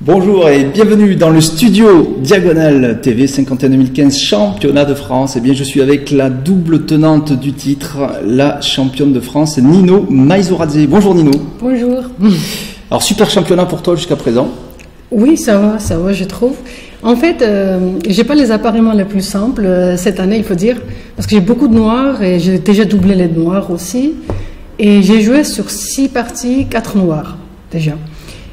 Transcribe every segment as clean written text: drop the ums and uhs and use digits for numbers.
Bonjour et bienvenue dans le studio Diagonale TV 51-2015 championnat de France. Et bien je suis avec la double tenante du titre, la championne de France, Nino Maizoradze. Bonjour Nino. Bonjour. Alors super championnat pour toi jusqu'à présent. Oui, ça va, je trouve. En fait, j'ai pas les appareillements les plus simples cette année, il faut dire, parce que j'ai beaucoup de noirs et j'ai déjà doublé les noirs aussi. Et j'ai joué sur 6 parties, 4 noirs déjà.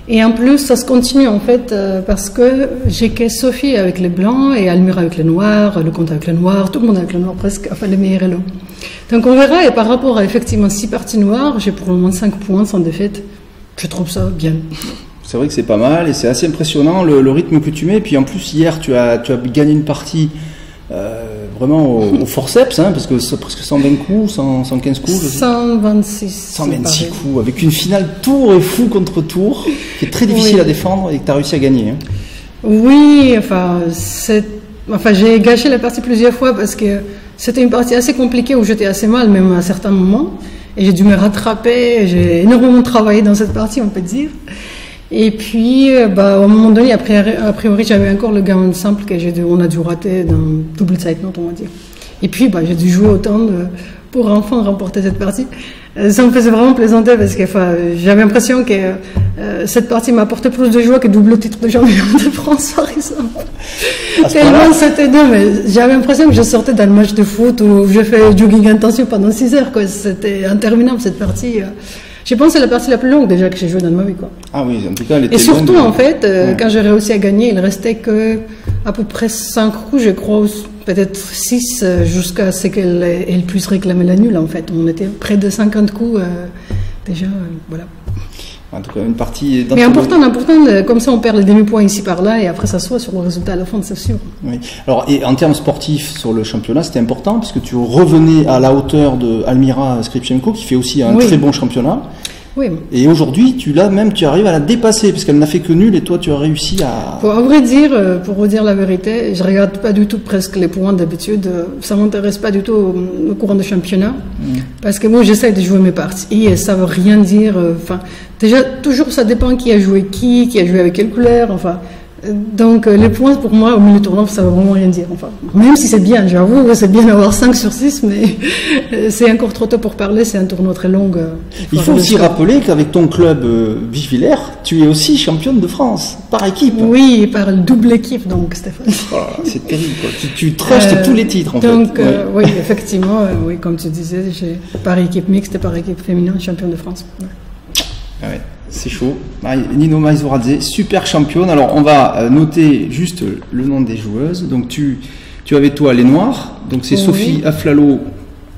Et en plus, ça se continue en fait, parce que j'ai que Sophie avec les blancs et Almira avec les noirs, le comte avec les noirs, tout le monde avec les noirs presque, enfin les meilleurs élos. Donc on verra, et par rapport à effectivement 6 parties noires, j'ai pour le moment 5 points sans défaite. Je trouve ça bien. C'est vrai que c'est pas mal et c'est assez impressionnant le rythme que tu mets. Et puis en plus, hier, tu as gagné une partie vraiment au forceps, hein, parce que c'est presque 120 coups, 115 coups. 126 coups, avec une finale tour et fou contre tour, qui est très difficile à défendre et que tu as réussi à gagner. Hein. Oui, enfin j'ai gâché la partie plusieurs fois parce que c'était une partie assez compliquée où j'étais assez mal, même à certains moments. Et j'ai dû me rattraper, j'ai énormément travaillé dans cette partie, on peut dire. Et puis, au moment donné, a priori, j'avais encore le gamin simple qu'on a dû rater dans double Zeitnote, on va dire. Et puis, j'ai dû jouer autant pour enfin remporter cette partie. Ça me faisait vraiment plaisanter parce que j'avais l'impression que cette partie m'apportait plus de joie que double titre de champion de France, par exemple. Tellement c'était dur, mais j'avais l'impression que je sortais d'un match de foot où j'ai fait jogging intensif pendant 6 heures, quoi. C'était interminable cette partie. Je pense que c'est la partie la plus longue déjà que j'ai jouée dans ma vie, quoi. Ah oui, en tout cas, elle était longue. Et surtout, longue, en fait, quand j'ai réussi à gagner, il restait que à peu près 5 coups, je crois, peut-être 6, jusqu'à ce qu'elle puisse réclamer la nulle, en fait. On était près de 50 coups, déjà, voilà. En tout cas, une partie... Mais important, comme ça on perd les demi-points ici par là et après ça se voit sur le résultat à la fin, c'est sûr. Oui. Alors, et en termes sportifs sur le championnat, c'était important parce que tu revenais à la hauteur de Almira Skripchenko qui fait aussi un très bon championnat. Oui. Et aujourd'hui, tu arrives à la dépasser parce qu'elle n'a fait que nul et toi tu as réussi à... À vrai dire, pour vous dire la vérité, je regarde pas du tout presque les points d'habitude. Ça m'intéresse pas du tout au courant de championnat parce que moi j'essaie de jouer mes parties et ça veut rien dire. Déjà toujours ça dépend qui a joué qui a joué avec quelle couleur. Donc les points pour moi au milieu du tournoi ça veut vraiment rien dire. Même si c'est bien, j'avoue que c'est bien d'avoir 5 sur 6, mais c'est encore trop tôt pour parler, c'est un tournoi très long. Il faut aussi rappeler qu'avec ton club Vic-Villers, tu es aussi championne de France, par équipe. Oui, par double équipe donc Stéphane. Oh, c'est terrible quoi. Tu trustes tous les titres en fait. Donc oui, effectivement, oui, comme tu disais, j'ai par équipe mixte et par équipe féminine championne de France. Ouais. Ah ouais. C'est chaud. Nino Maizoradze, super championne. Alors, on va noter juste le nom des joueuses. Donc, tu avais toi les noirs. Donc, c'est Sophie Aflalo.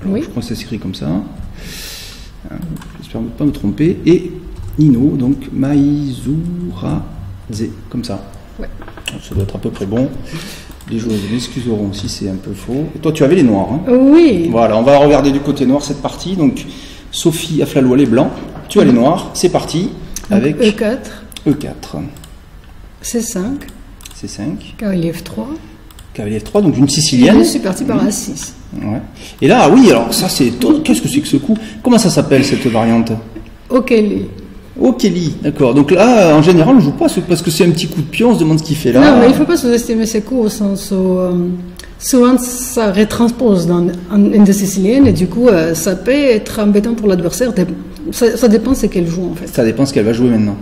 Alors, je crois que ça s'écrit comme ça. J'espère ne pas me tromper. Et Nino, donc Maizoradze, comme ça. Ouais. Ça doit être à peu près bon. Les joueuses m'excuseront si c'est un peu faux. Et toi, tu avais les noirs. Hein. Oui. Voilà, on va regarder du côté noir cette partie. Donc, Sophie Aflalo, les blancs. Tu as les noirs. C'est parti. Avec E4. C5. Cavalier F3. Cavalier F3, donc une sicilienne. Et je suis parti par A6. Ouais. Et là, oui, alors ça c'est... Qu'est-ce que c'est que ce coup? Comment ça s'appelle cette variante? Okeli, d'accord. Donc là, en général, on ne joue pas parce que c'est un petit coup de pion, on se demande ce qu'il fait là. Non, mais il ne faut pas sous-estimer ces coups au sens où souvent ça retranspose dans une des siciliennes et du coup ça peut être embêtant pour l'adversaire. Ça dépend de ce qu'elle joue en fait. Ça dépend de ce qu'elle va jouer maintenant.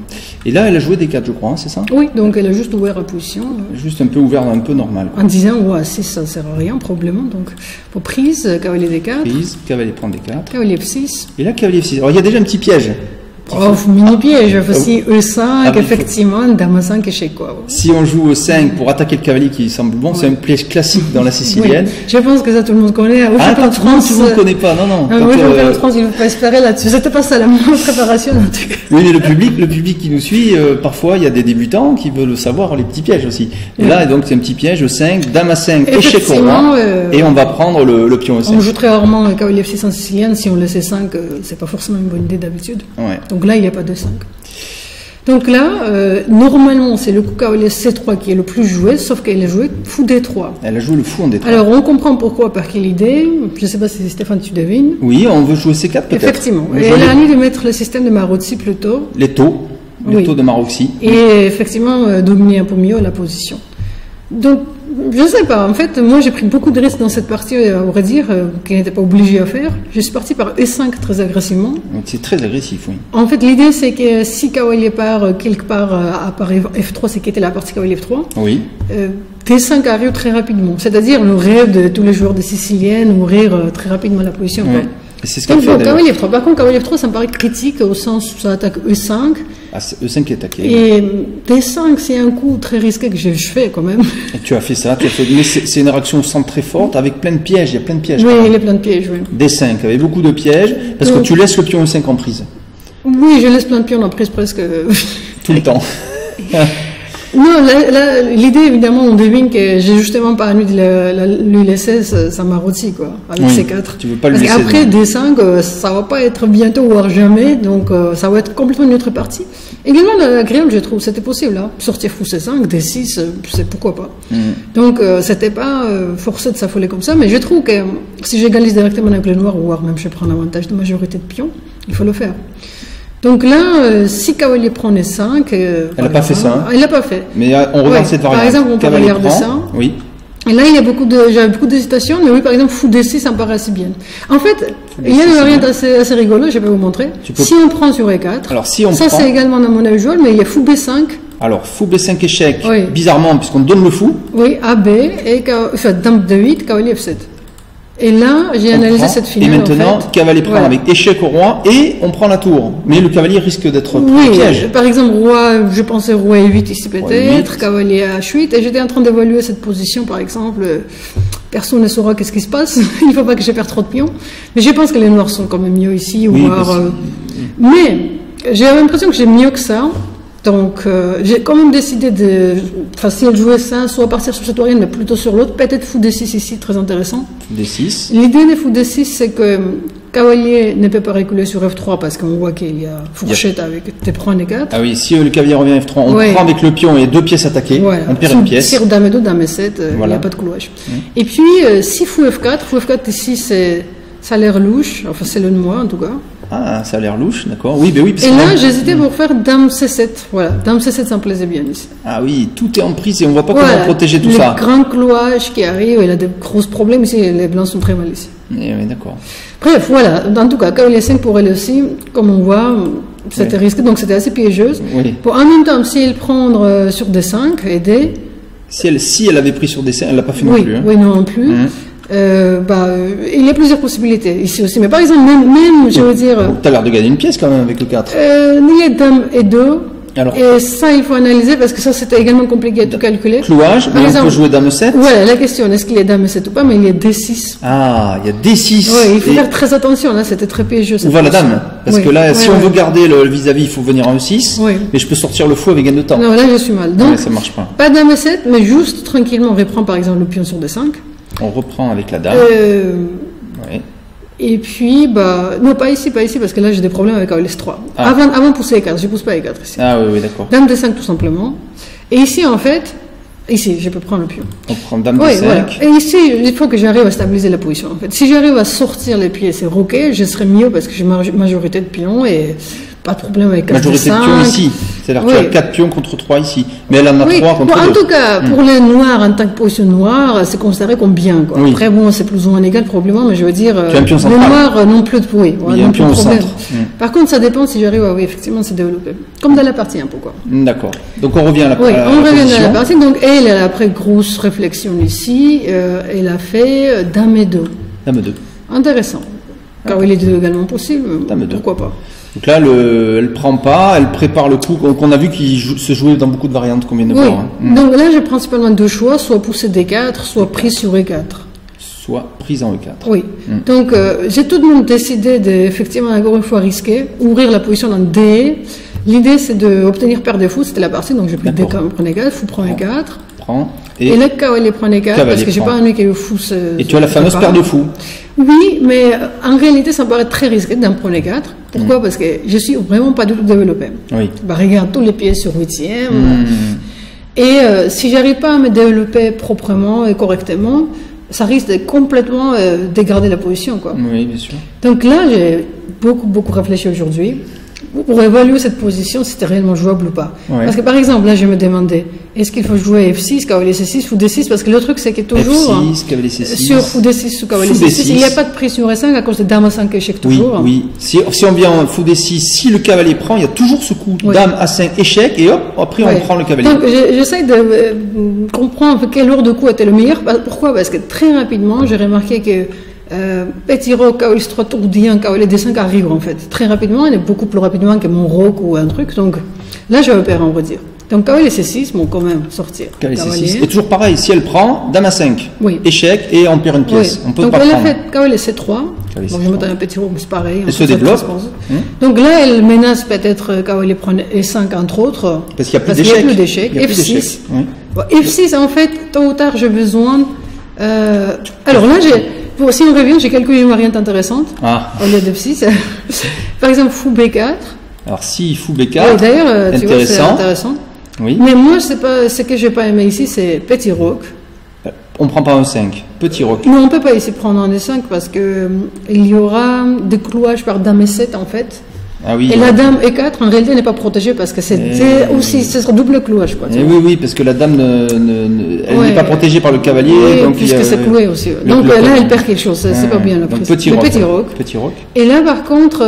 Et là, elle a joué des 4, je crois, hein, c'est ça? Oui, donc elle a juste ouvert la position. Juste un peu ouvert, un peu normal. En disant, ouais, 6, ça ne sert à rien, probablement. Donc, pour prise, cavalier D4. Prise, cavalier prend D4. Cavalier F6. Et là, cavalier F6. Alors, il y a déjà un petit piège. Mini-piège, aussi E5, effectivement, dame 5 échec quoi. Si on joue E5 pour attaquer le cavalier qui semble bon, c'est un piège classique dans la sicilienne. Oui. Je pense que ça tout le monde connaît. Tout le monde ne connaît pas, non. Moi, je vais en France, il ne faut pas espérer là-dessus. C'était pas ça la meilleure préparation en tout cas. Oui, mais le public qui nous suit, parfois il y a des débutants qui veulent savoir les petits pièges aussi. Et là, donc c'est un petit piège, E5, dame à 5, échec au roi, et on va prendre le pion E5. On joue très rarement le cavalier F6 en sicilienne, si on laisse E5, c'est pas forcément une bonne idée d'habitude. Ouais. Donc là, il n'y a pas de 5. Donc là, normalement, c'est le coup cavalier C3 qui est le plus joué, sauf qu'elle a joué fou D3. Elle a joué le fou en D3. Alors, on comprend pourquoi, par quelle idée. Je ne sais pas si Stéphane, tu devines. Oui, on veut jouer C4 peut-être. Effectivement. Et elle a envie de mettre le système de Marozzi plutôt. Les taux. le Oui. taux de Maroxy. Et effectivement, dominer un peu mieux la position. Donc, je sais pas. En fait, moi, j'ai pris beaucoup de risques dans cette partie, à vrai dire, qui n'était pas obligé à faire. Je suis parti par E5 très agressivement. Donc c'est très agressif, oui. En fait, l'idée, c'est que si cavalier part quelque part à part F3, c'est qu'était la partie cavalier F3, Oui. T5 arrive très rapidement. C'est-à-dire le rêve de tous les joueurs de sicilienne, ouvrir très rapidement la position. Oui. Quoi. Et c'est ce qu'a Donc, fait bon, d'ailleurs. cavalier F3. Par contre, cavalier F3, ça me paraît critique au sens où ça attaque E5. Ah, c'est E5 qui est attaqué. Et T5, c'est un coup très risqué que je fais quand même. Et tu as fait ça, mais c'est une réaction au centre très forte avec plein de pièges. Il y a plein de pièges. Oui, il est plein de pièges, oui. D5 avec beaucoup de pièges parce que Donc- tu laisses le pion E5 en prise Oui, je laisse plein de pions en prise presque. tout le temps. Non, là, l'idée, évidemment, on devine que j'ai justement pas envie de lui laisser sa marotti, quoi, avec Oui, C4. tu veux pas le Parce laisser, qu'après, donc. D5, ça va pas être bientôt, voire jamais, donc ça va être complètement une autre partie. Également, agréable, je trouve, c'était possible, là. Sortir fou C5, D6, c'est pourquoi pas. Donc, c'était pas forcé de s'affoler comme ça, mais je trouve que si j'égalise directement avec le noir, voire même je prends l'avantage de majorité de pions, il faut le faire. Donc là, si cavalier prend E5... Elle n'a pas fait ça, hein. Elle l'a pas fait. Mais on regarde Ouais, cette par variante. exemple, on peut Cavalier regarder prend. ça. Oui. Et là, j'avais beaucoup d'hésitation, mais oui, par exemple, fou D6, ça me paraît assez bien. En fait, il y a D6, une c'est variante bien. assez rigolo, je vais vous montrer. Tu peux- Si on prend sur E4, Alors, si on ça prend- c'est également dans mon usual, mais il y a fou B5, Alors, fou B5 échec, Oui. bizarrement, puisqu'on donne le fou. oui, AB, et dame D8, cavalier F7. Et là, j'ai on analysé prend, cette finale. Et maintenant, en fait. cavalier prend Voilà. avec échec au roi et on prend la tour. Mais le cavalier risque d'être pris Oui, au piège. par exemple, roi, je pensais roi E8 ici Roi peut-être, E8. cavalier H8, et j'étais en train d'évaluer cette position, par exemple. Personne ne saura qu'est-ce qui se passe, il ne faut pas que je perde trop de pions. Mais je pense que les noirs sont quand même mieux ici, Oui, voire, parce- mais j'ai l'impression que j'ai mieux que ça. Donc, j'ai quand même décidé de, enfin, si elle jouait ça, soit partir sur cette oriente, mais plutôt sur l'autre. Peut-être fou D6 ici, très intéressant. D6. L'idée des fou D6, c'est que cavalier ne peut pas reculer sur F3 parce qu'on voit qu'il y a fourchette avec T3 et 4. Ah oui, si le cavalier revient F3, on Ouais. prend avec le pion et deux pièces attaquées, Voilà. on perd une pièce. Sur dame 2, dame 7, il n'y Voilà. a pas de couloage. Et puis, si fou F4 ici, ça a l'air louche, enfin c'est le noir en tout cas. Ah, ça a l'air louche, d'accord. Oui, ben oui. parce Et que- là, j'hésitais pour faire dame C7. Voilà, dame C7, ça me plaisait bien ici. Ah oui, tout est en prise et on voit pas Voilà. comment protéger tout le ça. grand clouage qui arrive, il a de gros problèmes ici, les blancs sont très mal ici. Eh oui, d'accord. Bref, voilà, en tout cas, cavalier 5 pour elle aussi, comme on voit, c'était Oui. risqué, donc c'était assez piégeuse. Oui. Pour en même temps, si elle prendre sur D5 et D, Si elle avait pris sur D5, elle l'a pas fait non oui, plus. Hein. oui, non plus. Mhm. Il y a plusieurs possibilités ici aussi. Mais par exemple, même je veux dire, Tu as l'air de gagner une pièce quand même avec le 4. il y a dame et 2. Alors, Et ça, il faut analyser parce que ça, c'était également compliqué à tout calculer. clouage, Par mais on exemple, peut jouer dame 7. Voilà, la question, est-ce qu'il est dame 7 ou pas, mais il y a D6. Ah, il y a D6. Oui, il faut Et faire très attention, là, c'était très piégeux. on cette voit la position. dame. Parce Oui, que là, oui, si oui. on veut garder le vis-à-vis, il faut venir en E6. Oui. Mais je peux sortir le fou avec gain de temps. Non, là, je suis mal. Donc, Ouais, ça marche pas. pas dame 7, mais juste tranquillement, on reprend par exemple le pion sur D5. On reprend avec la dame. Ouais. Et puis, non, pas ici, parce que là, j'ai des problèmes avec LS3. Ah. Avant de pousser E4, je pousse pas E4 ici. Ah oui, oui, d'accord. Dame D5 tout simplement. Et ici, en fait, ici, je peux prendre le pion. On prend dame Oui, D5. voilà. Et ici, il faut que j'arrive à stabiliser la position. En fait, si j'arrive à sortir les pieds et roquer, je serai mieux parce que j'ai majorité de pions et pas de problème avec Majorité de D5. pions ici. C'est-à-dire que tu Oui. as 4 pions contre 3 ici. Mais elle en a Oui, 3 contre bon, 2. en tout cas, pour les noirs, en tant que position noire, c'est considéré comme bien. Quoi. Oui. Après, bon, c'est plus ou moins égal probablement, mais je veux dire, Tu as un pion les central. noirs n'ont plus de oui, Il y a un n'ont plus pion de au problème. centre. Par contre, ça dépend si j'arrive à, oui, effectivement, se développer. Comme dans la partie un peu, quoi. D'accord. Donc on revient à la, Oui, à la on revient à position. la partie. Donc, elle a après grosse réflexion ici, elle a fait dame et 2. Dame 2. Intéressant. Car il est également possible, Dame deux. pourquoi pas. Donc là, elle prend pas, elle prépare le coup qu'on a vu qu'il se jouait dans beaucoup de variantes qu'on vient de Oui, voir. Hein. donc là j'ai principalement deux choix, soit pousser D4, soit prise sur E4. Soit prise en E4. Oui, donc j'ai tout de même décidé effectivement encore une fois risquer, ouvrir la position dans D. L'idée c'est d'obtenir paire de fou, c'était la partie, donc j'ai pris D D'accord. comme prenez 4, fou prend E4. Prend. Et là, cavalier prenez 4, Cavalier parce que j'ai prend. pas envie que le fou se... Et tu as la fameuse paire de fous. Oui, mais en réalité, ça me paraît très risqué d'en prendre 4. Pourquoi? Parce que je suis vraiment pas du tout développé. Oui. Regarde tous les pieds sur 8e. Et si j'arrive pas à me développer proprement et correctement, ça risque de complètement dégrader la position, quoi. Oui, bien sûr. Donc là, j'ai beaucoup réfléchi aujourd'hui. pour évaluer cette position, si c'était réellement jouable ou pas. Ouais. Parce que par exemple, là, je me demandais, est-ce qu'il faut jouer F6, cavalier C6, fou D6, parce que le truc, c'est que toujours, F6, cavalier C6. sur fou D6 ou cavalier Fou C6, D6. il n'y a pas de prise sur E5 à cause de dame A5 échec toujours. Oui. Si on vient en fou D6, si le cavalier prend, il y a toujours ce coup. Oui. Dame A5 échec, et hop, après on prend le cavalier. Donc j'essaie de comprendre quel ordre de coup était le meilleur. Pourquoi? Parce que très rapidement, j'ai remarqué que petit roc, cavalier C3, tour D1, cavalier D5 arrive en fait. Très rapidement, il est beaucoup plus rapidement que mon roc ou un truc. Donc là, je repère, on va dire. Donc cavalier C6, bon, quand même, sortir. Cavalier C6. Et toujours pareil, si elle prend, dame A5, oui. échec, et on perd une pièce. Oui. On peut donc pas elle prendre. a fait cavalier C3. Cavalier Bon, C3. je me donne un petit roc, mais c'est pareil. Elle se développe. Donc là, elle menace peut-être cavalier prend E5 entre autres. Parce qu'il n'y a plus d'échec. Il y a plus d'échec. F6. Oui. Bon, F6, en fait, tôt ou tard, j'ai besoin. Alors là, si on revient, j'ai quelques variantes intéressantes. Ah. Au lieu de F6. Par exemple, fou B4. Alors si fou B4, Oui, d'ailleurs, tu vois, c'est intéressant. intéressant. Oui. Mais moi, ce que j'ai pas aimé ici, c'est petit roc. On prend pas un 5, petit roc. Non, on peut pas ici prendre un D5 parce que il y aura des clouages par dame E7 en fait. Ah oui. Et la dame E4 en réalité n'est pas protégée parce que c'était aussi, ce sera double clouage quoi. Oui, parce que la dame elle Ouais. n'est pas protégée par le cavalier. Oui, donc puisque c'est cloué aussi. Donc là, elle perd quelque chose, c'est pas bien la donc prise. petit Le roc. petit roc. Petit roc. Et là, par contre,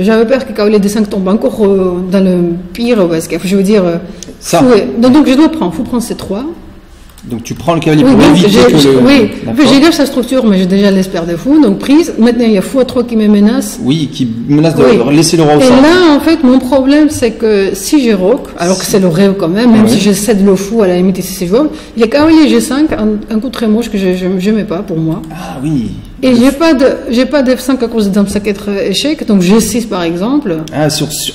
j'avais peur que cavalier D5 tombe encore dans le pire parce que je veux dire. Ça. Donc je dois prendre, faut prendre C3. Donc tu prends le cavalier Oui, pour donc éviter que le. oui, D'accord. j'ai sa structure, mais j'ai déjà l'espère de fou, donc prise. Maintenant, il y a fou à 3 qui me menace. Oui, qui menace de Oui. laisser le roi au Et centre. là, en fait, mon problème, c'est que si j'ai roc, alors que c'est le rêve quand même Oui. si je cède le fou, à la limite, ici c'est jouable, il y a cavalier G5, un coup très moche que je n'aimais pas pour moi. Ah oui. Et j'ai pas de F5 à cause de dame 4 échec, donc G6 par exemple. Ah,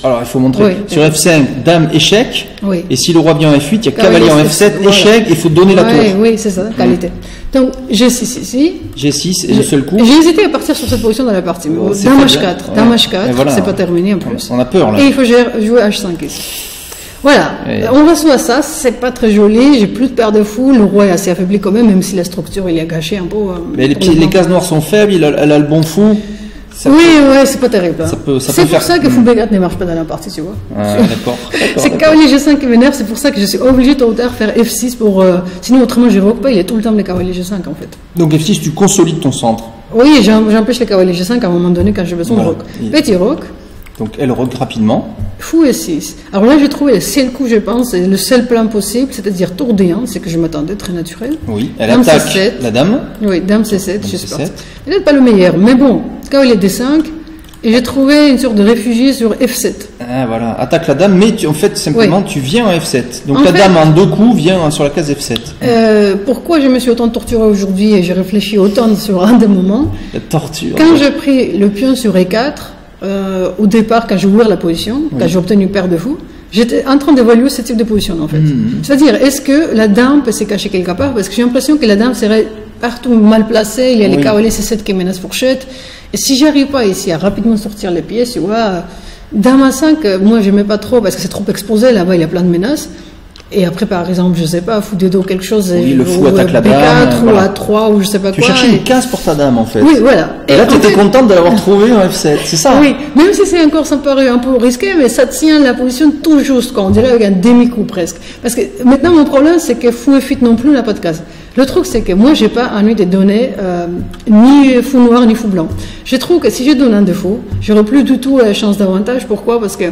alors il faut montrer. Oui. Sur F5, dame échec. Oui. Et si le roi vient en F8, il y a Cavalier cavalier en F7, F7, voilà. échec, il faut donner la tour. Oui, c'est ça, qualité. Donc G6 ici. G6 et le seul coup. J'ai hésité à partir sur cette position dans la partie. Mais C'est dame faible, H4, hein. dame Ouais. H4, Et voilà. c'est pas terminé en plus. On a peur là. Et il faut jouer H5 ici. Voilà, Et- on reçoit ça, c'est pas très joli, j'ai plus de paire de fou, le roi est assez affaibli quand même si la structure il a gâché un peu. Mais pour le les temps. cases noires sont faibles, elle a le bon fou. Ça Oui, peut- ouais, c'est pas terrible. hein. ça peut C'est pour faire- ça que fou B4 ne marche pas dans la partie, tu vois. Ah, d'accord. C'est cavalier G5 qui m'énerve, c'est pour ça que je suis obligé tôt ou tard faire F6 pour. Sinon, autrement, je rock pas, il est tout le temps le cavalier G5 en fait. Donc F6, tu consolides ton centre. Oui, j'empêche le cavalier G5 à un moment donné quand j'ai besoin Voilà. de rock. Petit rock. Donc elle rock rapidement. Fou E6. Alors là, j'ai trouvé le seul coup, je pense, et le seul plan possible, c'est-à-dire tour D1, c'est que je m'attendais, très naturel. Oui, elle Dame attaque C7. la dame. Oui, dame C7, Dame j'espère. C7. Peut-être pas le meilleur, mais bon, cavalier D5, et j'ai trouvé une sorte de réfugié sur F7. Ah voilà, attaque la dame, mais en fait simplement tu viens en F7. Donc En la fait- dame en deux coups vient sur la case F7. Pourquoi je me suis autant torturé aujourd'hui et j'ai réfléchi autant sur un des moments La torture. Quand j'ai pris le pion sur E4, au départ, quand j'ai ouvert la position, quand j'ai obtenu paire de fou, j'étais en train d'évaluer ce type de position en fait. C'est-à-dire, est-ce que la dame peut se cacher quelque part? Parce que j'ai l'impression que la dame serait partout mal placée, il y a les Oui. cavaliers C7 qui menacent fourchette. Et si j'arrive pas ici à rapidement sortir les pièces, tu vois, dame A5, moi j'aimais pas trop parce que c'est trop exposé, là-bas il y a plein de menaces. Et après, par exemple, je sais pas, fou de dos quelque chose, Oui, le fou ou attaque la B4 dame, ou voilà. A3 ou je sais pas Tu quoi. cherchais et- une case pour ta dame en fait. Oui, voilà. Et là en tu étais fait- contente de l'avoir trouvé en F7, c'est ça? Oui, même si c'est encore, ça me paraît un peu risqué, mais ça tient la position tout juste, quoi. On dirait avec un demi-coup presque. Parce que maintenant, mon problème, c'est que fou F8 non plus n'a pas de case. Le truc, c'est que moi, j'ai pas envie de donner ni fou noir ni fou blanc. Je trouve que si je donne un défaut, j'aurai plus du tout la chance d'avantage. Pourquoi? Parce que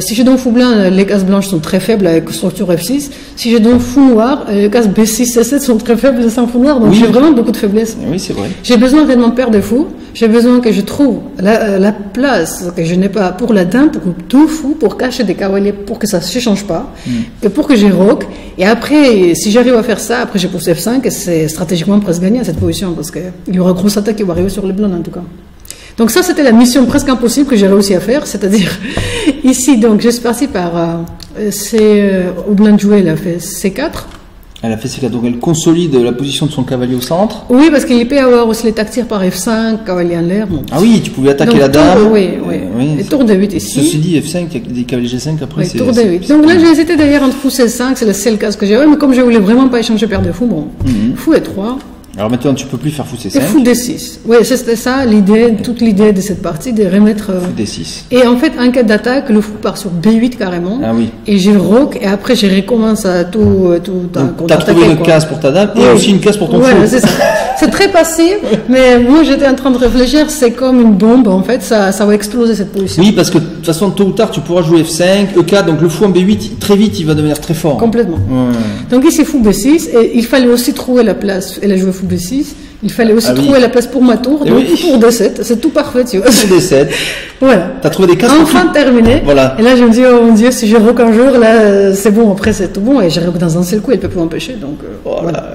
si je donne fou blanc, les cases blanches sont très faibles avec structure F6. Si je donne fou noir, les cases B6, C7 sont très faibles sans fou noir. Donc Oui. j'ai vraiment beaucoup de faiblesse. Oui, c'est vrai. J'ai besoin réellement de paire de fous. J'ai besoin que je trouve la place que je n'ai pas pour la dame, pour tout fou, pour cacher des cavaliers, pour que ça ne se change pas, et pour que j'ai rock. Et après, si j'arrive à faire ça, après j'ai poussé F5, et c'est stratégiquement presque gagné à cette position, parce qu'il y aura grosse attaque qui va arriver sur les blancs en tout cas. Donc ça, c'était la mission presque impossible que j'ai réussi à faire, c'est-à-dire ici, donc je suis parti par au blanc de jouer, il a fait C4. Elle a fait C4, donc elle consolide la position de son cavalier au centre. Oui, parce qu'il peut y avoir aussi les tactiques par F5, cavalier en l'air. Bon. Ah oui, tu pouvais attaquer Donc, la dame. Oui, oui. Et tour de 8 Ceci ici. dit, F5, il y a des cavaliers G5 après. Oui, c'est tour de 8. Donc là, j'ai hésité d'ailleurs entre fou C5, c'est le seul cas que j'ai. Mais comme je voulais vraiment pas échanger paire de fou, bon, fou E3. Alors maintenant, tu peux plus faire fou C5. Et fou D6. Oui, c'était ça l'idée, toute l'idée de cette partie, de remettre. Fou D6. Et en fait, en cas d'attaque, le fou part sur B8 carrément. Ah oui. Et j'ai le roc, et après, je recommence à tout. Donc, t'as trouvé une case pour ta dame et aussi une case pour ton fou. C'est ça. C'est très passif, mais moi j'étais en train de réfléchir, c'est comme une bombe en fait, ça va exploser cette position. Oui, parce que de toute façon, tôt ou tard, tu pourras jouer F5, E4, donc le fou en B8, très vite, il va devenir très fort. Complètement. Ouais. Donc ici, fou B6, et il fallait aussi trouver la place. Elle a joué fou B6, il fallait aussi trouver la place pour ma tour, Et donc oui. pour D7, c'est tout parfait, tu vois. Fou D7. Voilà. T'as trouvé des cases Enfin terminé. Voilà. Et là, je me dis, oh mon Dieu, si je rock un jour, là, c'est bon, après c'est tout bon, et je rock dans un seul coup, elle peut plus m'empêcher, donc voilà.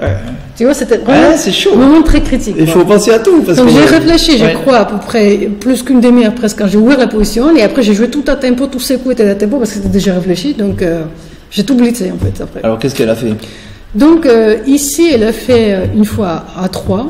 Tu vois, c'était vraiment c'est chaud. un moment très critique. Il faut penser à tout. Parce Donc que j'ai réfléchi, je crois, à peu près plus qu'une demi-heure presque quand j'ai ouvert la position, et après j'ai joué tout à tempo, tous ces coups étaient à tempo parce que c'était déjà réfléchi, donc j'ai tout blitzé en fait après. Alors qu'est-ce qu'elle a fait? Donc ici elle a fait une fois A3.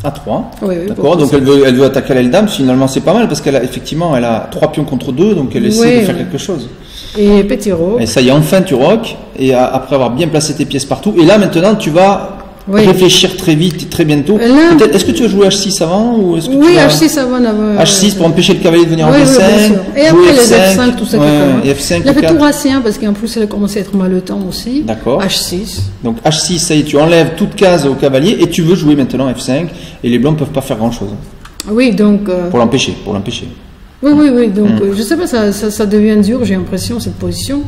A3. Oui, D'accord, donc elle veut attaquer l'aile dame, finalement c'est pas mal parce qu'elle a effectivement elle a 3 pions contre 2, donc elle essaie de faire quelque chose. Et petit rock. Et ça y est, enfin tu rock, et après avoir bien placé tes pièces partout, et là maintenant tu vas réfléchir très vite, très bientôt. Est-ce que tu vas jouer H6 avant ou est-ce que oui, H6 avant. H6 pour empêcher le cavalier de venir en D5. D5. Et après les F5, tout ça. Et F5. Il a fait tour A1 parce qu'en plus elle a commencé à être mal le temps aussi. D'accord. H6. Donc H6, ça y est, tu enlèves toute case au cavalier et tu veux jouer maintenant F5 et les blancs ne peuvent pas faire grand chose. Oui, donc. Pour l'empêcher. Oui. Donc, je sais pas, ça devient dur, j'ai l'impression, cette position.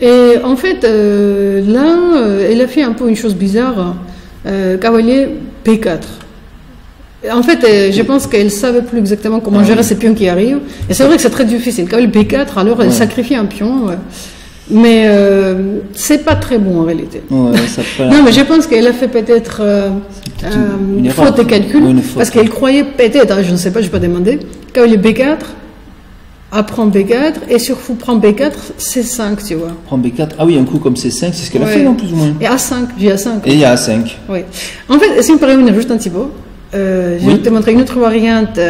Et en fait, là, elle a fait un peu une chose bizarre. Cavalier P4. En fait, je pense qu'elle savait plus exactement comment gérer ces pions qui arrivent. Et c'est vrai que c'est très difficile. Cavalier B4, alors elle sacrifie un pion. Mais c'est pas très bon en réalité. Non, mais je pense qu'elle a fait peut-être une faute de calcul. Parce qu'elle croyait peut-être, je ne sais pas, je n'ai pas demandé, cavalier B4, apprend B4, et sur fou prend B4, C5, tu vois. Prend B4, ah oui, un coup comme C5, c'est ce qu'elle a fait, non, plus ou moins. Et A5, j'ai A5. Et il y a A5. Oui. En fait, si on peut revenir juste un petit peu, je vais te montrer une autre variante.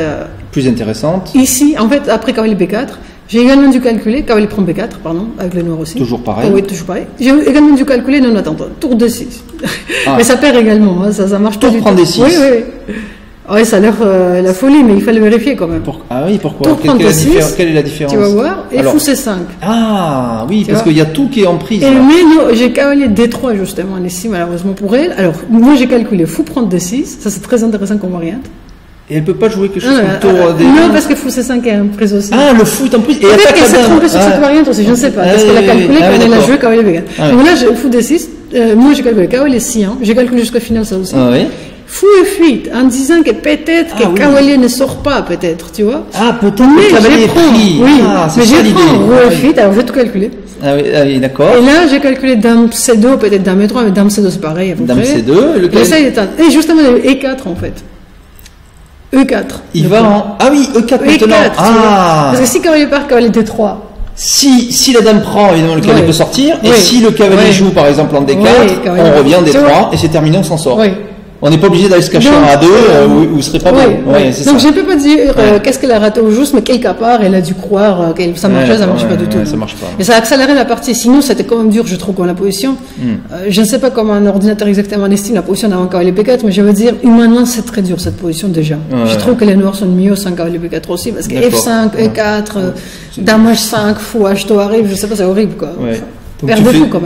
Plus intéressante. Ici, en fait, après cavalier B4, j'ai également dû calculer, cavalier prend B4, pardon, avec le noir aussi. Toujours pareil. Oui, toujours pareil. J'ai également dû calculer, non, attends, tour D6. Mais ça perd également, hein, ça marche pas du tout. Tour prend D6. Oui. Oui, ça a l'air la folie, mais il fallait vérifier quand même. Ah oui, pourquoi? Tour prend D6, quelle est la différence? Tu vas voir, et fou C5. Ah oui, parce qu'il y a tout qui est en prise. Et mais non, j'ai cavalier D3 justement ici, malheureusement pour elle. Alors, moi j'ai calculé fou prend D6, ça c'est très intéressant comme variante. Et elle peut pas jouer quelque chose comme tour D. Non, parce que fou C5 est en prise aussi. Ah, le fou est en prise. Et peut-être qu'elle s'est trompée sur cette variante aussi, je ne sais pas. Parce qu'elle a calculé quand elle a joué cavalier B4. Donc là, fou D6, moi j'ai calculé cavalier C1, j'ai calculé jusqu'au final ça aussi. Ah oui. Fou F8, en disant que peut-être que cavalier ne sort pas, peut-être, tu vois. Ah, peut-être que le cavalier est pris. Oui, mais j'ai pris Roi F8, alors j'ai tout calculé. Ah oui, d'accord. Et là, j'ai calculé Dame C2, peut-être Dame E3, mais Dame C2 c'est pareil à peu Dame près. C2, et ça, il est et justement, E4 en fait. E4. Il va en. Ah oui, E4 maintenant. Ah. Parce que si cavalier part, cavalier D3. Si la dame prend, évidemment, le cavalier peut sortir. Et si le cavalier joue, par exemple, en D4, on revient en D3 et c'est terminé, on s'en sort. On n'est pas obligé d'aller se cacher en A2 où ce serait pas bon. Donc je ne peux pas dire qu'est-ce qu'elle a raté au juste, mais quelque part elle a dû croire que ça marchait, ça ne marchait pas du tout. Ça marche pas. Et ça a accéléré la partie. Sinon c'était quand même dur, je trouve, comme la position. Je ne sais pas comment un ordinateur exactement estime la position d'avant cavalier B4, mais je veux dire humainement c'est très dur cette position déjà. Je trouve que les noirs sont mieux sans cavalier B4 aussi, parce que F5, E4, Dame H5, fou H2 arrive, je sais pas, c'est horrible quoi.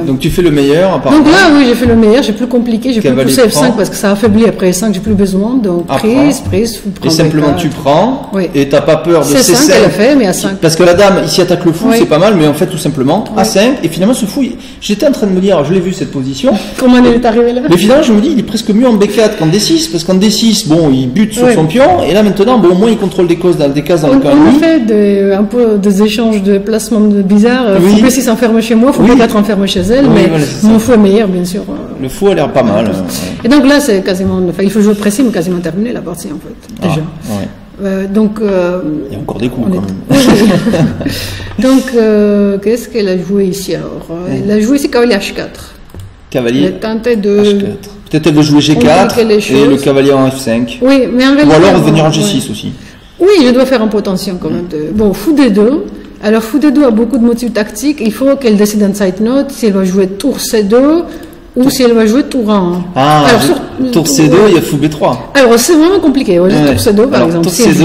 Donc tu fais le meilleur apparemment. Donc là oui j'ai fait le meilleur, j'ai plus compliqué, j'ai plus poussé F5 parce que ça affaiblit après F5, j'ai plus besoin, donc prise, vous prenez. Et simplement tu prends et t'as pas peur de C5. C5 elle a fait, mais A5. Parce que la dame ici attaque le fou, c'est pas mal, mais en fait tout simplement A5 et finalement ce fou, j'étais en train de me dire, je l'ai vu cette position. Comment elle est arrivée là? Mais finalement je me dis il est presque mieux en B4 qu'en D6 parce qu'en D6 bon il bute sur son pion et là maintenant bon au moins il contrôle des cases dans le camp ennemi. On a fait un peu des échanges de placements bizarres. Fou B6 enferme chez moi, fou B4 enferme chez elle. Mais mon fou est meilleur, bien sûr. Le fou a l'air pas mal. Et donc là, c'est quasiment. Enfin, il faut jouer précis, mais quasiment terminé la partie, en fait. Déjà. Donc. Il y a encore des coups, quand même. Donc, qu'est-ce qu'elle a joué ici, alors? Elle a joué ici cavalier H4. Cavalier. Elle a tenté de. H4. Peut-être elle veut jouer G4 et le cavalier en F5. Oui, mais en réalité. Ou alors venir en G6 aussi. Oui, je dois faire un potentiel quand même. Bon, fou D2. Alors, fou D2 a beaucoup de motifs tactiques. Il faut qu'elle décide un side note si elle va jouer tour C2, ou si elle va jouer tour 1. Ah, alors, tour C2, il y a fou B3. Alors, c'est vraiment compliqué. Ouais, tour C2, par exemple. Tour C2.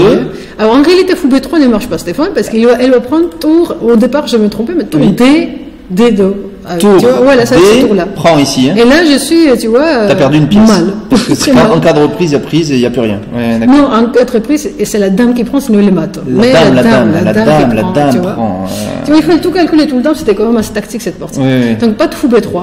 Alors, en réalité, fou B3 ne marche pas, Stéphane, parce qu'elle va prendre tour, au départ, je me trompais, mais tour D2. Tour tu vois, voilà, ça, ce tour-là. Prends ici. Hein. Et là, je suis, tu vois. T'as perdu une pièce. Mal. Parce que en cas de reprise, il y a prise et il n'y a plus rien. Ouais, non, en cas de reprise, c'est la dame qui prend, sinon elle les mate. La dame prend. Tu vois, il faut tout calculer tout le temps, c'était quand même assez tactique cette partie. Oui. Donc, pas de fou B3.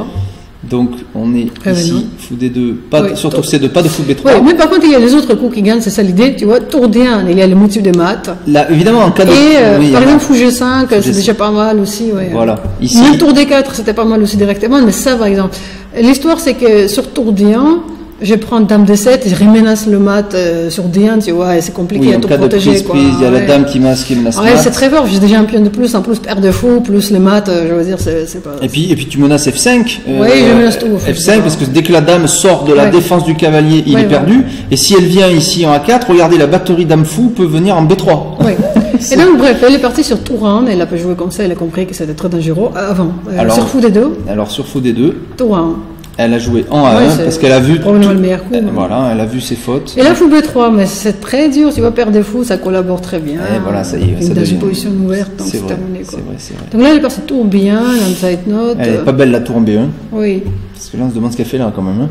Donc, on est ici, fou D2, sur tour C2, pas de fou B3. Oui, mais par contre, il y a les autres coups qui gagnent, c'est ça l'idée, tu vois. Tour D1, il y a le motif des maths. Là, évidemment, en cas de. Et, par exemple, fou G5, c'est déjà pas mal aussi, ouais. Voilà. Ici. Même tour D4, c'était pas mal aussi directement, mais ça, par exemple. L'histoire, c'est que sur tour D1, je prends dame D7 et je remenace le mat sur D1, tu vois, et c'est compliqué à tout protéger. Il y a la dame qui menace ouais, c'est très fort, j'ai déjà un pion de plus, en plus paire de fou, plus les maths, je veux dire, c'est pas. Et puis tu menaces F5. Oui, je menace tout. F5, parce que dès que la dame sort de la défense du cavalier, il est perdu. Et si elle vient ici en A4, regardez, la batterie dame fou peut venir en B3. Oui. Et donc, bref, elle est partie sur tour 1, elle a pas joué comme ça, elle a compris que c'était très dangereux avant. Alors, sur fou D2. Alors, sur fou D2. Tour 1. Elle a joué en A1 parce qu'elle a vu le meilleur coup. Voilà, elle a vu ses fautes. Et là, fou B3, mais c'est très dur. Tu vois, paire de fou, ça collabore très bien. Et voilà, ça y est. Dans une position ouverte, donc c'est terminé. C'est vrai. Donc là, elle est partie tour bien, side note. Elle est pas belle la tour en B1. Oui. Parce que là, on se demande ce qu'elle fait là quand même.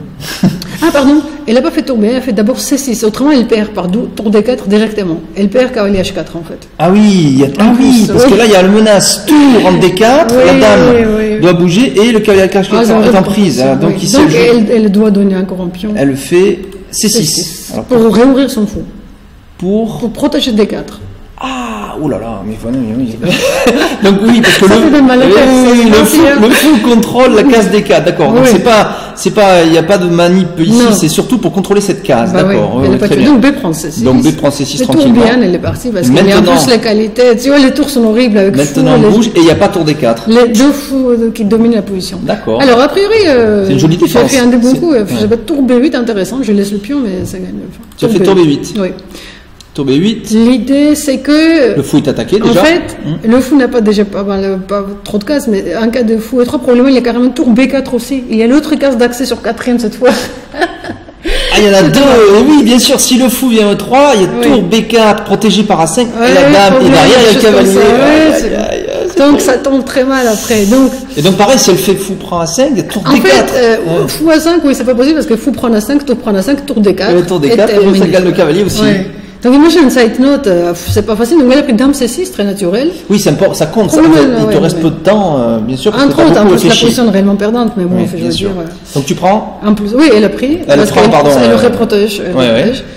Ah, pardon, elle n'a pas fait tour B1, elle a fait d'abord C6. Autrement, elle perd par tour D4 directement. Elle perd cavalier H4 en fait. Ah oui, parce que là, il y a le menace tour en D4, la dame doit bouger et le cavalier H4 est en prise. Donc, ici, elle doit donner encore un pion. Elle fait C6. Alors, pour réouvrir son fou. Pour protéger D4. Ah, oulala, mais voilà, donc oui, parce que le fou contrôle la case des 4, d'accord. Donc c'est pas, il n'y a pas de manip ici, c'est surtout pour contrôler cette case, d'accord. Donc B prend C6. Donc B prend C6 tranquillement. Tour bien, elle est partie parce qu'il y a en plus la qualité. Tu vois, les tours sont horribles avec maintenant on bouge et il n'y a pas tour D4. Les deux fous qui dominent la position. D'accord. Alors a priori, c'est une jolie défense. J'ai fait un des bons coups. J'ai fait tour B8 intéressant. Je laisse le pion, mais ça gagne. Tu as fait tour B8. Oui. Tour B8. L'idée, c'est que. Le fou est attaqué déjà. En fait, le fou n'a pas déjà pas trop de cases, mais en cas de fou E3, probablement il y a carrément tour B4 aussi. Il y a l'autre case d'accès sur 4e cette fois. Ah, il y en a deux. Oui, bien sûr, si le fou vient E3, il y a tour B4 protégé par A5 et la dame, et derrière il y a le cavalier. Donc ça tombe très mal après. Et donc pareil, si elle fait fou prend A5, il y a tour D4. En fait, fou A5, oui, c'est pas possible parce que fou prend A5, tour prend A5, tour D4. Tour D4, et ça gagne le cavalier aussi. Ouais. Donc moi j'ai une side note, c'est pas facile, donc elle a pris dame C6, très naturel. Oui, ça compte, il te reste peu de temps, bien sûr. Entre autres, en plus la position est réellement perdante, mais bon, je veux dire. Donc tu prends en plus, oui, elle a pris. Elle le reprotège.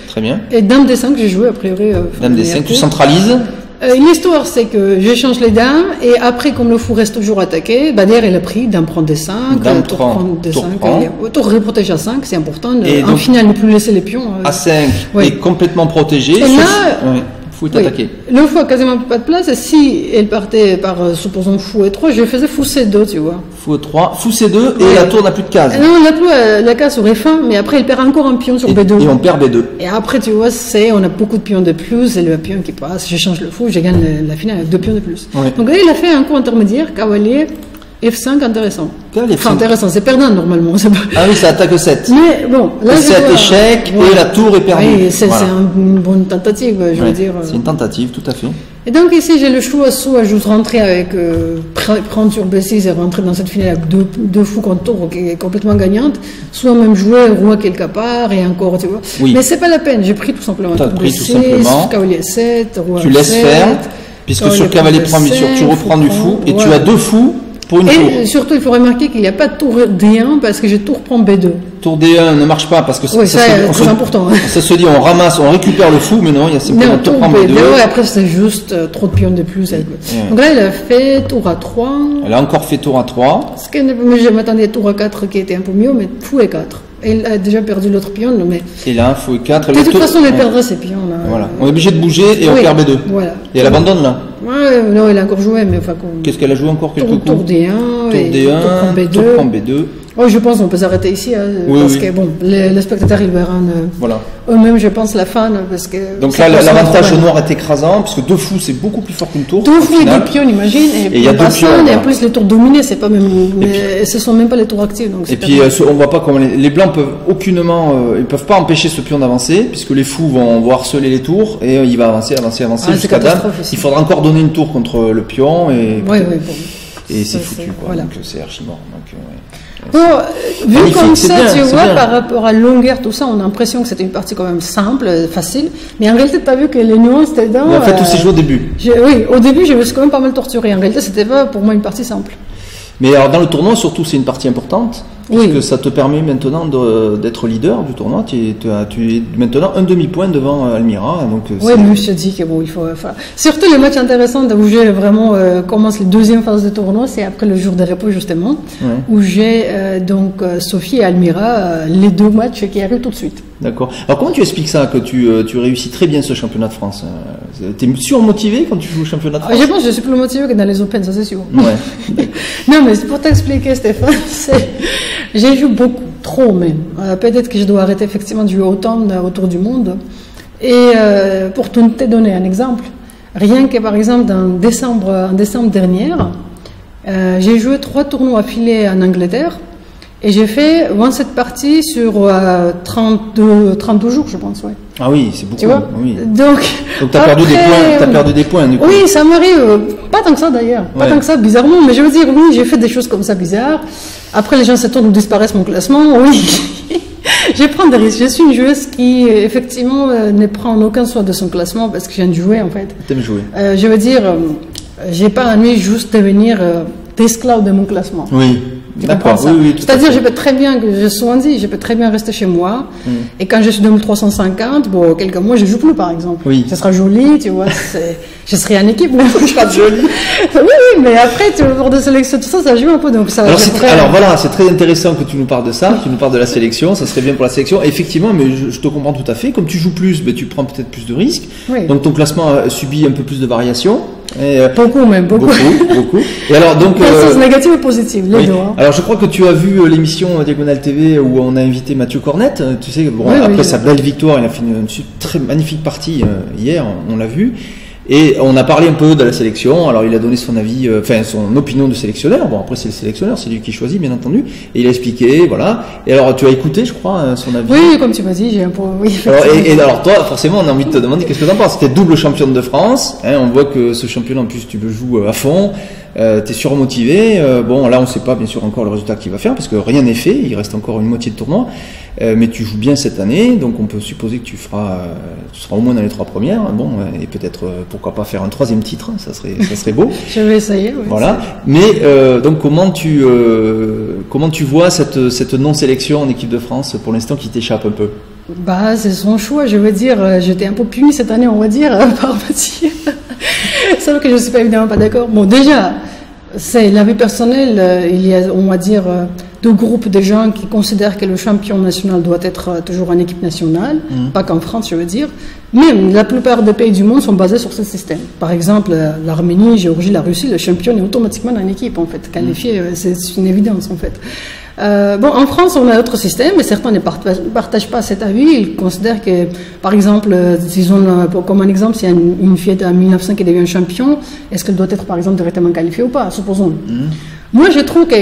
Très bien. Et dame D5, j'ai joué a priori. Dame D5, tu centralises. L'histoire, c'est que j'échange les dames, et après, comme le fou reste toujours attaqué, derrière, elle a pris, dame prend D5, tour prend D5, tour reprotège à 5, c'est important. En finale, ne plus laisser les pions. A5 est complètement protégé. Et là, fou est attaqué. Le fou a quasiment pas de place, et si elle partait par, supposons, fou E3, je faisais fou C2, tu vois. Fou E3, fou C2, et la tour n'a plus de case. Non, la case sur F1, mais après, elle perd encore un pion sur B2. Et on perd B2. Et après, tu vois, on a beaucoup de pions de plus, et le pion qui passe, je change le fou, je gagne la finale avec 2 pions de plus. Ouais. Donc là, il a fait un coup intermédiaire, cavalier, F5, intéressant. Enfin, intéressant, c'est perdant normalement. Ah oui, ça attaque 7. Mais bon, là, 7 échec, et la tour est perdue. Oui, c'est une bonne tentative, je veux dire. C'est une tentative, tout à fait. Et donc ici, j'ai le choix soit juste rentrer avec, prendre sur B6 et rentrer dans cette finale avec deux fous contre tour qui est complètement gagnante, soit même jouer roi quelque part et encore, tu vois. Oui. Mais c'est pas la peine, j'ai pris tout simplement. T'as pris tout simplement. Cavalier 7, roi tu laisses 7, faire, puisque sur cavalier prend, bien sûr, tu reprends du fou, et tu as 2 fous. Pour une tour. Et surtout, il faut remarquer qu'il n'y a pas de tour D1 parce que j'ai tour prend B2. Tour D1 ne marche pas parce que c'est très important. Ça se dit, on ramasse, on récupère le fou, mais non, il y a simplement tour prend B2. Et après, c'est juste trop de pions de plus. Donc là, elle a fait tour A3. Elle a encore fait tour A3. Je m'attendais à tour A4 qui était un peu mieux, mais fou E4. Elle a déjà perdu l'autre pion. Mais... Et là, fou E4. De toute façon, elle perdra ses pions. Là. Voilà. On est obligé de bouger et on perd B2. Voilà. Et elle abandonne là. Ouais, non, il a encore joué, mais enfin... Qu'est-ce qu'elle a joué encore quelques coups? Tour D1, Tour B2. Oh, je pense qu'on peut s'arrêter ici, hein, parce que bon, les spectateurs ils verront voilà. eux-mêmes, je pense, la fan, parce que... Donc là, l'avantage au noir est écrasant, puisque 2 fous, c'est beaucoup plus fort qu'une tour. 2 fous et 2 pions, imagine, et il y a 2 pions. Et en plus, les tours dominés, c'est pas même... Mais ce sont même pas les tours actifs. Donc et puis, on voit pas comment les blancs peuvent aucunement... ils peuvent pas empêcher ce pion d'avancer, puisque les fous vont harceler les tours, et il va avancer jusqu'à dame. Il faudra encore donner une tour contre le pion, et... Oui, bon. Et c'est foutu, quoi. Voilà. Donc c'est archi mort. Donc, bon, vu comme ça, tu vois, par rapport à longueur, tout ça, on a l'impression que c'était une partie quand même simple, facile. Mais en réalité, tu as vu que les nuances étaient dedans. Mais en fait, tout s'est joué au début. Oui, au début, je me suis quand même pas mal torturé. En réalité, c'était pas pour moi une partie simple. Mais alors, dans le tournoi, surtout, c'est une partie importante. Parce que ça te permet maintenant d'être leader du tournoi. Tu es maintenant un demi-point devant Almira. Oui, mais je te dis que bon, il faut. Surtout les matchs intéressants où j'ai vraiment commence les deuxième phase de tournoi, c'est après le jour de repos justement, où j'ai donc Sophie et Almira, les 2 matchs qui arrivent tout de suite. D'accord. Alors comment tu expliques ça, que tu réussis très bien ce championnat de France? T'es surmotivé quand tu joues au championnat de France? Je pense que je suis plus motivé que dans les Open, ça c'est sûr. Ouais. Non, mais c'est pour t'expliquer, Stéphane, j'ai joué beaucoup, trop même. Peut-être que je dois arrêter effectivement de jouer autant autour du monde. Et pour te donner un exemple, rien que par exemple en décembre dernier, j'ai joué 3 tournois affilés en Angleterre. Et j'ai fait 27 parties sur 32 jours, je pense, ouais. Ah oui, c'est beaucoup. Tu vois, oui. Donc t'as perdu des points, du coup. Oui, ça m'arrive. Pas tant que ça, d'ailleurs. Pas tant que ça, bizarrement. Mais je veux dire, oui, j'ai fait des choses comme ça bizarres. Après, les gens s'étonnent ou disparaissent mon classement. Oui. Je prends des risques. Je suis une joueuse qui, effectivement, ne prend aucun soin de son classement parce que je viens de jouer, en fait. T'aimes jouer. Je veux dire, j'ai pas envie juste de devenir esclave de mon classement. Oui. D'accord, oui, c'est-à-dire, je peux très bien, je peux très bien rester chez moi, et quand je suis dans le 350, bon, quelques mois, je joue plus, par exemple. Oui. Ce sera joli, tu vois, je serai en équipe, mais je serai joli. Oui, mais après, tu vois, de sélection, tout ça, ça joue un peu, donc ça. Alors voilà, c'est très intéressant que tu nous parles de ça, tu nous parles de la sélection, ça serait bien pour la sélection. Effectivement, mais je te comprends tout à fait. Comme tu joues plus, ben, tu prends peut-être plus de risques. Oui. Donc ton classement subit un peu plus de variations. Beaucoup même, beaucoup. Et alors donc sens négative et positive, les deux. Alors je crois que tu as vu l'émission Diagonale TV où on a invité Mathieu Cornette. Tu sais, bon, après sa belle victoire, il a fait une très magnifique partie hier, on l'a vu. Et on a parlé un peu de la sélection. Alors il a donné son avis, son opinion de sélectionneur. Bon, après c'est le sélectionneur, c'est lui qui choisit, bien entendu. Et il a expliqué, voilà. Et alors tu as écouté, je crois, son avis. Oui, comme tu m'as dit, j'ai un peu. Oui. Alors toi, forcément, on a envie de te demander qu'est-ce que tu en penses. T'es double championne de France. Hein, on voit que ce championnat, en plus, tu le joues à fond. T'es surmotivé. Bon, là, on ne sait pas bien sûr encore le résultat qu'il va faire parce que rien n'est fait. Il reste encore une moitié de tournoi. Mais tu joues bien cette année, donc on peut supposer que tu seras au moins dans les 3 premières. Bon, et peut-être pourquoi pas faire un 3e titre, ça serait beau. Je vais essayer. Oui, voilà. Mais donc comment tu vois cette non-sélection en équipe de France pour l'instant qui t'échappe un peu? Bah, c'est son choix. Je veux dire, j'étais un peu punie cette année, on va dire, par Mathieu. Sauf que je suis pas évidemment pas d'accord. Bon, déjà, c'est la vie personnelle. Il y a, on va dire, 2 groupes de gens qui considèrent que le champion national doit être toujours en équipe nationale, pas qu'en France, je veux dire. Même la plupart des pays du monde sont basés sur ce système. Par exemple, l'Arménie, Géorgie, la Russie, le champion est automatiquement en équipe, en fait. Qualifié, c'est une évidence, en fait. Bon, en France, on a un autre système, mais certains ne partagent pas cet avis. Ils considèrent que, par exemple, disons, comme un exemple, s'il y a une fillette en 1900 qui devient champion, est-ce qu'elle doit être, par exemple, directement qualifiée ou pas, supposons. Moi, je trouve que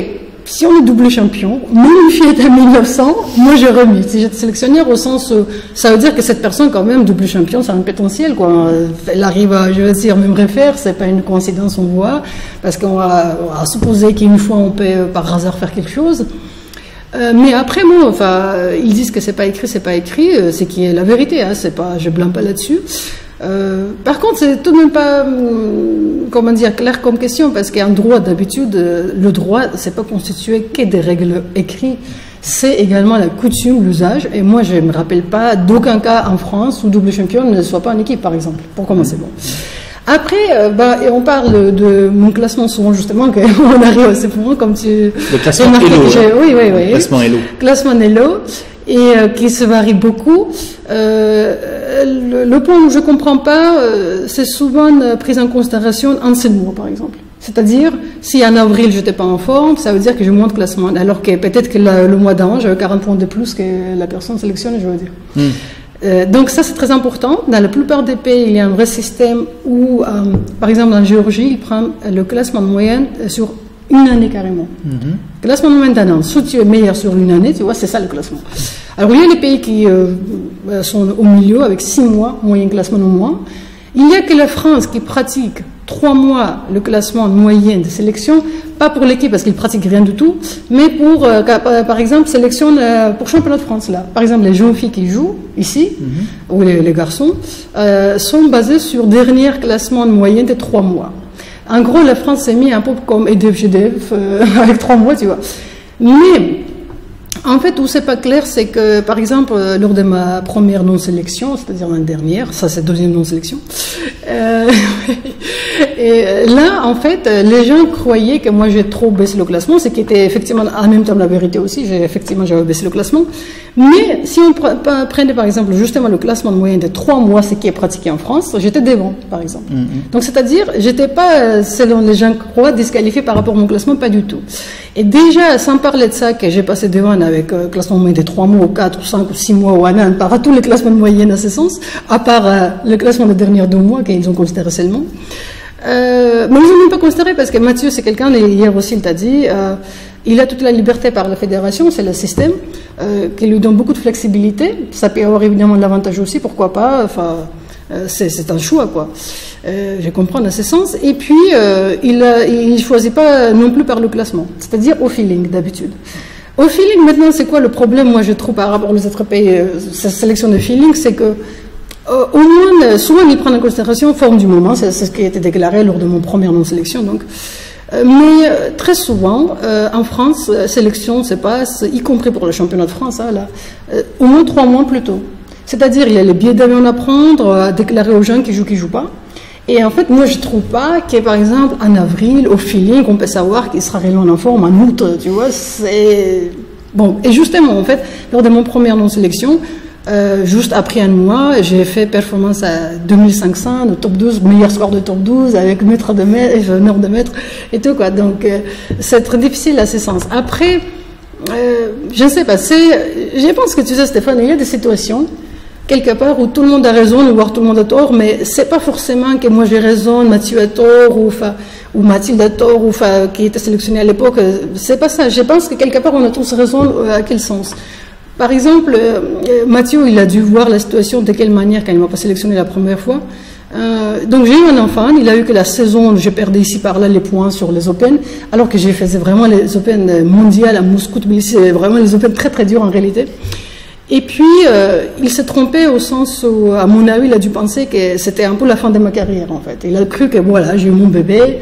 si on est double champion, même une fillette en 1900, moi je remis. Si j'étais sélectionneur au sens, ça veut dire que cette personne, quand même, double champion, c'est un potentiel, quoi. Elle arrive à, je veux dire, même refaire, c'est pas une coïncidence, on voit, parce qu'on va supposer qu'une fois on peut par hasard faire quelque chose. Mais après, moi, enfin, ils disent que c'est pas écrit, c'est qui est la vérité, hein, c'est pas, je blâme pas là-dessus. Par contre, c'est tout de même pas, comment dire, clair comme question, parce qu'en droit, d'habitude, le droit, c'est pas constitué que des règles écrites, c'est également la coutume, l'usage, et moi, je me rappelle pas d'aucun cas en France où double champion ne soit pas en équipe, par exemple, pour commencer. Bon. Après, et on parle de mon classement souvent, justement, qu'on arrive à ce moment, comme tu... Le classement Elo. Oui. Classement Elo. Classement Elo. et qui se varie beaucoup. Le point où je ne comprends pas, c'est souvent une prise en considération en 7 mois, par exemple. C'est-à-dire, si en avril, je n'étais pas en forme, ça veut dire que je monte classement. Alors que peut-être que le mois d'avant, j'avais 40 points de plus que la personne sélectionnée, je veux dire. Donc ça, c'est très important. Dans la plupart des pays, il y a un vrai système où, par exemple, en Géorgie, ils prennent le classement de moyenne sur une année carrément. Classement de moyenne d'un an. Si tu es meilleur sur une année, tu vois, c'est ça le classement. Alors, il y a les pays qui sont au milieu, avec 6 mois, moyen classement au mois. Il n'y a que la France qui pratique 3 mois le classement moyen de sélection, pas pour l'équipe parce qu'ils pratiquent rien du tout, mais pour, par exemple, sélection pour championnat de France. Là. Par exemple, les jeunes filles qui jouent ici, ou les garçons, sont basés sur dernier classement de moyenne de 3 mois. En gros, la France s'est mise un peu comme EDF-GDF avec 3 mois, tu vois. Mais, en fait, où c'est pas clair, c'est que, par exemple, lors de ma première non-sélection, c'est-à-dire la dernière, ça c'est deuxième non-sélection, et là, en fait, les gens croyaient que moi j'ai trop baissé le classement, ce qui était effectivement en même temps la vérité aussi, j'avais baissé le classement. Mais si on prenait par exemple justement le classement de moyenne de 3 mois, ce qui est pratiqué en France, j'étais devant, par exemple. Donc c'est-à-dire, j'étais pas, selon les gens croient, disqualifiée par rapport à mon classement, pas du tout. Et déjà, sans parler de ça, que j'ai passé devant avec classement de moyenne de 3 mois, ou 4, ou 5, ou 6 mois, ou un an, par tous les classements de moyenne à ce sens, à part le classement des derniers 2 mois qu'ils ont considéré seulement. Mais ils n'ont même pas considéré parce que Mathieu, c'est quelqu'un, hier aussi il t'a dit, il a toute la liberté par la fédération, c'est le système, qui lui donne beaucoup de flexibilité. Ça peut avoir évidemment l'avantage aussi, pourquoi pas, enfin, c'est un choix, quoi. Je comprends dans ce sens. Et puis, il ne choisit pas non plus par le classement, c'est-à-dire au feeling d'habitude. Au feeling, maintenant, c'est quoi le problème, moi je trouve, par rapport aux autres pays, cette sélection de feeling, c'est que au moins, souvent, ils prennent en considération la forme du moment, c'est ce qui a été déclaré lors de mon première non-sélection. Donc. Mais très souvent, en France, sélection se passe, y compris pour le championnat de France, hein, là, au moins 3 mois plus tôt. C'est-à-dire, il y a les billets d'avion à prendre, à déclarer aux gens qui jouent pas. Et en fait, moi, je trouve pas que, par exemple, en avril, au feeling, on peut savoir qu'il sera réellement en forme en août, tu vois, c'est... Bon, et justement, en fait, lors de mon première non-sélection, juste après un mois, j'ai fait performance à 2500, de top 12, meilleur score de top 12, avec mètre de mètre, nord de mètre, et tout, quoi. Donc, c'est très difficile à ce sens. Après, je ne sais pas, je pense que tu sais, Stéphane, il y a des situations, quelque part, où tout le monde a raison, voire tout le monde a tort, mais c'est pas forcément que moi j'ai raison, Mathieu a tort, ou Mathilde a tort, ou qui était sélectionnée à l'époque, c'est pas ça. Je pense que quelque part, on a tous raison, à quel sens? Par exemple, Mathieu, il a dû voir la situation de quelle manière quand il m'a pas sélectionné la première fois. Donc j'ai eu un enfant, il a eu que la saison, j'ai perdu ici par là les points sur les Open, alors que j'ai fait vraiment les Open mondiales à Moscou, c'est vraiment les Open très très durs en réalité. Et puis, il s'est trompé au sens où, à mon avis, il a dû penser que c'était un peu la fin de ma carrière en fait. Il a cru que voilà, j'ai eu mon bébé.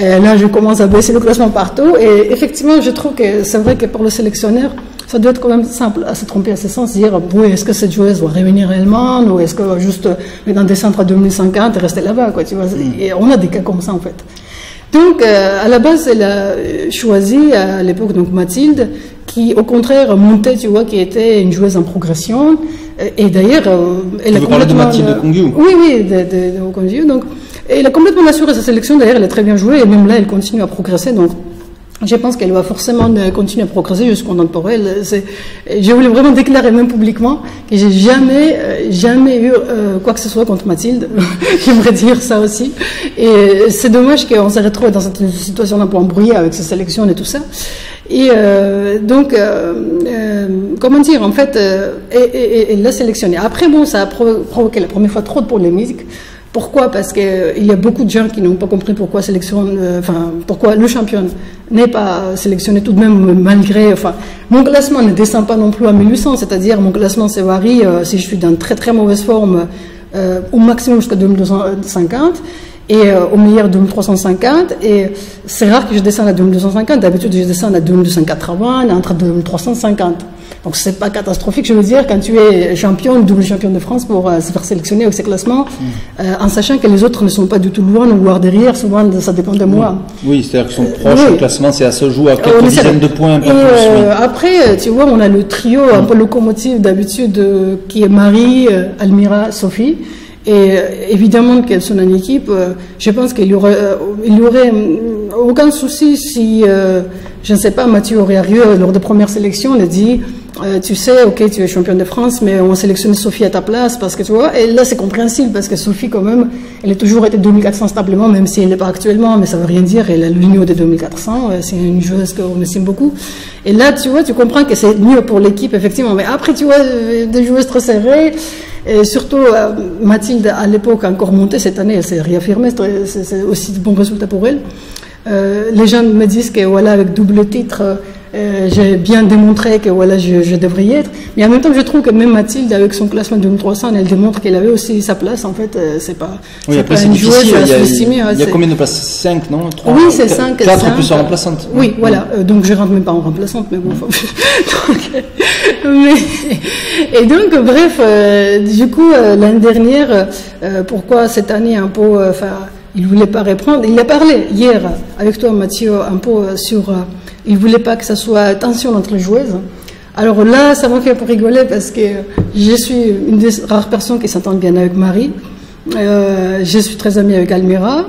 Là, je commence à baisser le classement partout. Et effectivement, je trouve que c'est vrai que pour le sélectionneur, ça doit être quand même simple à se tromper à ce sens, dire oui, est-ce que cette joueuse va revenir réellement, ou est-ce qu'elle va juste mettre un descendre à 2050 et rester là-bas, quoi, tu vois. Et on a des cas comme ça, en fait. Donc, à la base, elle a choisi, à l'époque, donc Mathilde, qui, au contraire, montait, tu vois, qui était une joueuse en progression. Et d'ailleurs, elle a complètement... parler de Mathilde Congiu. Oui, de Congiu, donc... Et elle a complètement assuré sa sélection, d'ailleurs elle a très bien joué, et même là elle continue à progresser, donc je pense qu'elle va forcément continuer à progresser jusqu'au temps pour elle. Je voulais vraiment déclarer même publiquement que j'ai jamais eu quoi que ce soit contre Mathilde, j'aimerais dire ça aussi, et c'est dommage qu'on s'est retrouvé dans cette situation un peu embrouillée avec sa sélection et tout ça. Et donc, comment dire, en fait, elle l'a sélectionné. Après, bon, ça a provoqué la première fois trop de polémiques. Pourquoi? Parce qu'il y a beaucoup de gens qui n'ont pas compris pourquoi pourquoi le champion n'est pas sélectionné tout de même malgré, mon classement ne descend pas non plus à 1800, c'est-à-dire mon classement se varie si je suis dans très très mauvaise forme au maximum jusqu'à 2250. et au meilleur 2350, et c'est rare que je descende à 2250, d'habitude je descends à 2280, entre 2350. Donc c'est pas catastrophique, je veux dire, quand tu es champion, double champion de France, pour se faire sélectionner avec ces classements, en sachant que les autres ne sont pas du tout loin ou voire derrière, souvent ça dépend de moi. Oui, c'est-à-dire qu'ils sont proches, le classement, ça se joue à quelques dizaines de points, pas plus. Après, tu vois, on a le trio un peu locomotive d'habitude, qui est Marie, Almira, Sophie. Et évidemment qu'elles sont en équipe, je pense qu'il y aurait aucun souci si, je ne sais pas, Mathieu aurait arrivé lors de première sélection, on a dit, tu sais, ok, tu es championne de France, mais on sélectionne Sophie à ta place, parce que tu vois, et là c'est compréhensible, parce que Sophie quand même, elle a toujours été 2400 stablement, même si elle n'est pas actuellement, mais ça veut rien dire, elle a le niveau de 2400, c'est une joueuse qu'on estime beaucoup. Et là, tu vois, tu comprends que c'est mieux pour l'équipe, effectivement, mais après, tu vois, des joueuses trop serrées. Et surtout, Mathilde, à l'époque, a encore monté cette année, elle s'est réaffirmée, c'est aussi de bons résultats pour elle. Les gens me disent que voilà, avec double titre, j'ai bien démontré que voilà, je devrais y être. Mais en même temps, je trouve que même Mathilde, avec son classement de 2300, elle démontre qu'elle avait aussi sa place. En fait, c'est pas, oui, après, c'est difficile. Il y a combien de places? 5, non? 3, oui, c'est 5. 4 plus en remplaçante. Oui, voilà. Donc, je rentre même pas en remplaçante, mais bon. Et donc, bref, du coup, l'année dernière, pourquoi cette année un peu, il voulait pas reprendre. Il a parlé hier avec toi, Mathieu, un peu sur, il voulait pas que ça soit tension entre les joueuses. Alors là, ça m'a fait un peu rigoler parce que je suis une des rares personnes qui s'entendent bien avec Marie. Je suis très amie avec Almira.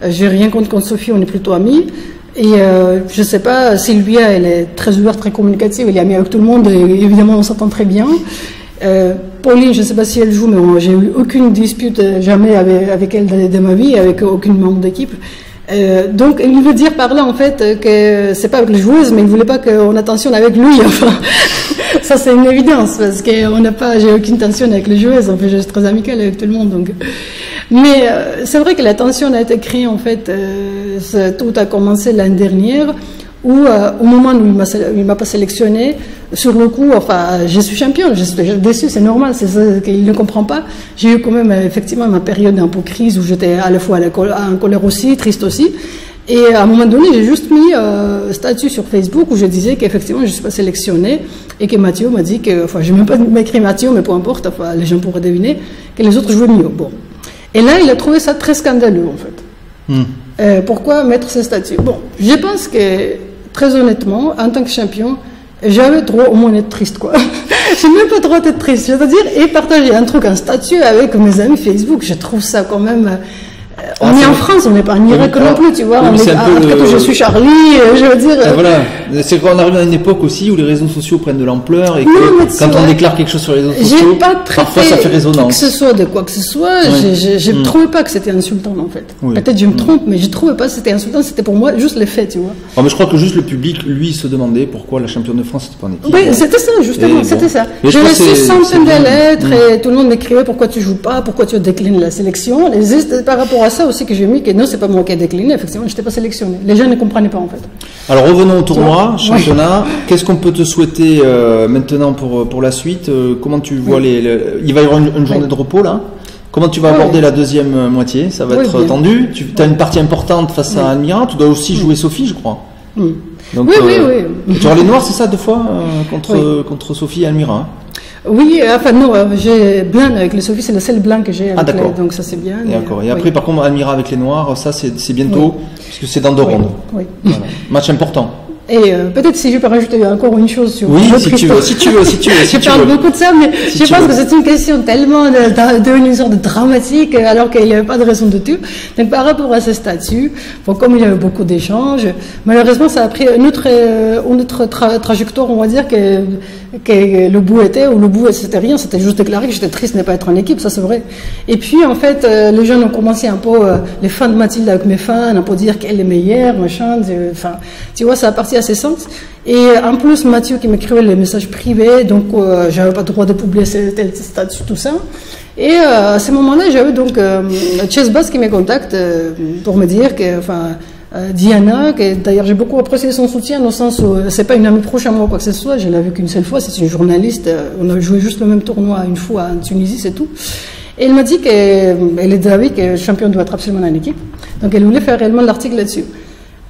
J'ai rien contre Sophie, on est plutôt amis. Et je sais pas, Sylvia, elle est très ouverte, très communicative, elle est amie avec tout le monde, et évidemment on s'entend très bien. Pauline, je ne sais pas si elle joue, mais j'ai eu aucune dispute jamais avec elle de ma vie, avec aucun membre d'équipe. Donc il veut dire par là en fait que c'est pas avec les joueuses, mais il voulait pas qu'on ait tension avec lui. Enfin, ça c'est une évidence parce que j'ai aucune tension avec les joueuses. En fait, je suis très amicale avec tout le monde. Donc, mais c'est vrai que la tension a été créée en fait. Tout a commencé l'année dernière. Où au moment où il m'a pas sélectionné, sur le coup, enfin, je suis championne, je suis déçue, c'est normal, c'est ça qu'il ne comprend pas. J'ai eu quand même effectivement ma période un peu crise où j'étais à la fois en colère aussi, triste aussi. Et à un moment donné, j'ai juste mis statut sur Facebook où je disais qu'effectivement je ne suis pas sélectionnée et que Mathieu m'a dit que, enfin, je n'ai même pas m'écrit Mathieu, mais peu importe, enfin, les gens pourraient deviner que les autres jouaient mieux. Bon. Et là, il a trouvé ça très scandaleux en fait. Pourquoi mettre ce statut? Bon, je pense que très honnêtement, en tant que champion, j'avais droit au moins d'être triste, quoi. J'ai même pas droit d'être triste. C'est-à-dire, et partager un truc, un statut avec mes amis Facebook, je trouve ça quand même. On est en France, on n'est pas en Irak non plus, tu vois. Oui, je suis Charlie, je veux dire. Voilà, c'est qu'on arrive à une époque aussi où les réseaux sociaux prennent de l'ampleur et que quand on déclare quelque chose sur les réseaux sociaux, parfois ça fait résonance. Que ce soit de quoi que ce soit, je ne trouvais pas que c'était insultant en fait. Oui. Peut-être je me trompe, mais je ne trouvais pas que c'était insultant, c'était pour moi juste les faits, tu vois. Oh, mais je crois que juste le public, lui, se demandait pourquoi la championne de France n'était pas en équipe. Oui, c'était ça, justement, c'était ça. J'ai reçu centaines de lettres et tout le monde m'écrivait pourquoi tu joues pas, pourquoi tu déclines la sélection. Et par rapport à ça aussi que j'ai mis que non, c'est pas moi qui ai décliné, effectivement, je n'étais pas sélectionné. Les gens ne comprenaient pas en fait. Alors revenons au tournoi, championnat. Qu'est-ce qu'on peut te souhaiter maintenant pour la suite? Comment tu vois il va y avoir une journée de repos là? Comment tu vas aborder la deuxième moitié? Ça va être tendu. Tu as une partie importante face à Almira. Tu dois aussi jouer Sophie, je crois. Donc, oui. Tu auras les noirs, c'est ça, deux fois contre Sophie et Almira, hein? Oui, enfin non, j'ai blanc avec les Sophie, c'est le seul blanc que j'ai avec donc ça c'est bien. D'accord. Et après, par contre, Almira avec les noirs, ça c'est bientôt, puisque c'est dans 2 rondes. Oui. Voilà. Match important. Et peut-être si je peux rajouter encore une chose sur... Oui, si tu veux. Je parle beaucoup de ça, mais je pense que c'est une question tellement une sorte de dramatique, alors qu'il n'y avait pas de raison de tout. Donc par rapport à ce statut, comme il y avait beaucoup d'échanges, malheureusement ça a pris une autre trajectoire, on va dire, que le bout était, ou le bout c'était rien, c'était juste déclaré que j'étais triste de ne pas être en équipe, ça c'est vrai. Et puis en fait, les gens ont commencé un peu, les fans de Mathilde avec mes fans, un peu dire qu'elle est meilleure, machin, enfin, tu vois, ça a parti à ce sens. Et en plus, Mathieu qui m'écrivait les messages privés, donc j'avais pas le droit de publier tel statut, tout ça. Et à ce moment-là, j'avais donc Chess Bass qui me contacte pour me dire que, enfin, Diana, que d'ailleurs j'ai beaucoup apprécié son soutien dans le sens où c'est pas une amie proche à moi ou quoi que ce soit, je l'ai vue qu'une seule fois, c'est une journaliste, on a joué juste le même tournoi une fois en Tunisie, c'est tout. Et elle m'a dit qu'elle est d'avis que le champion doit être absolument dans l'équipe. Donc elle voulait faire réellement l'article là-dessus.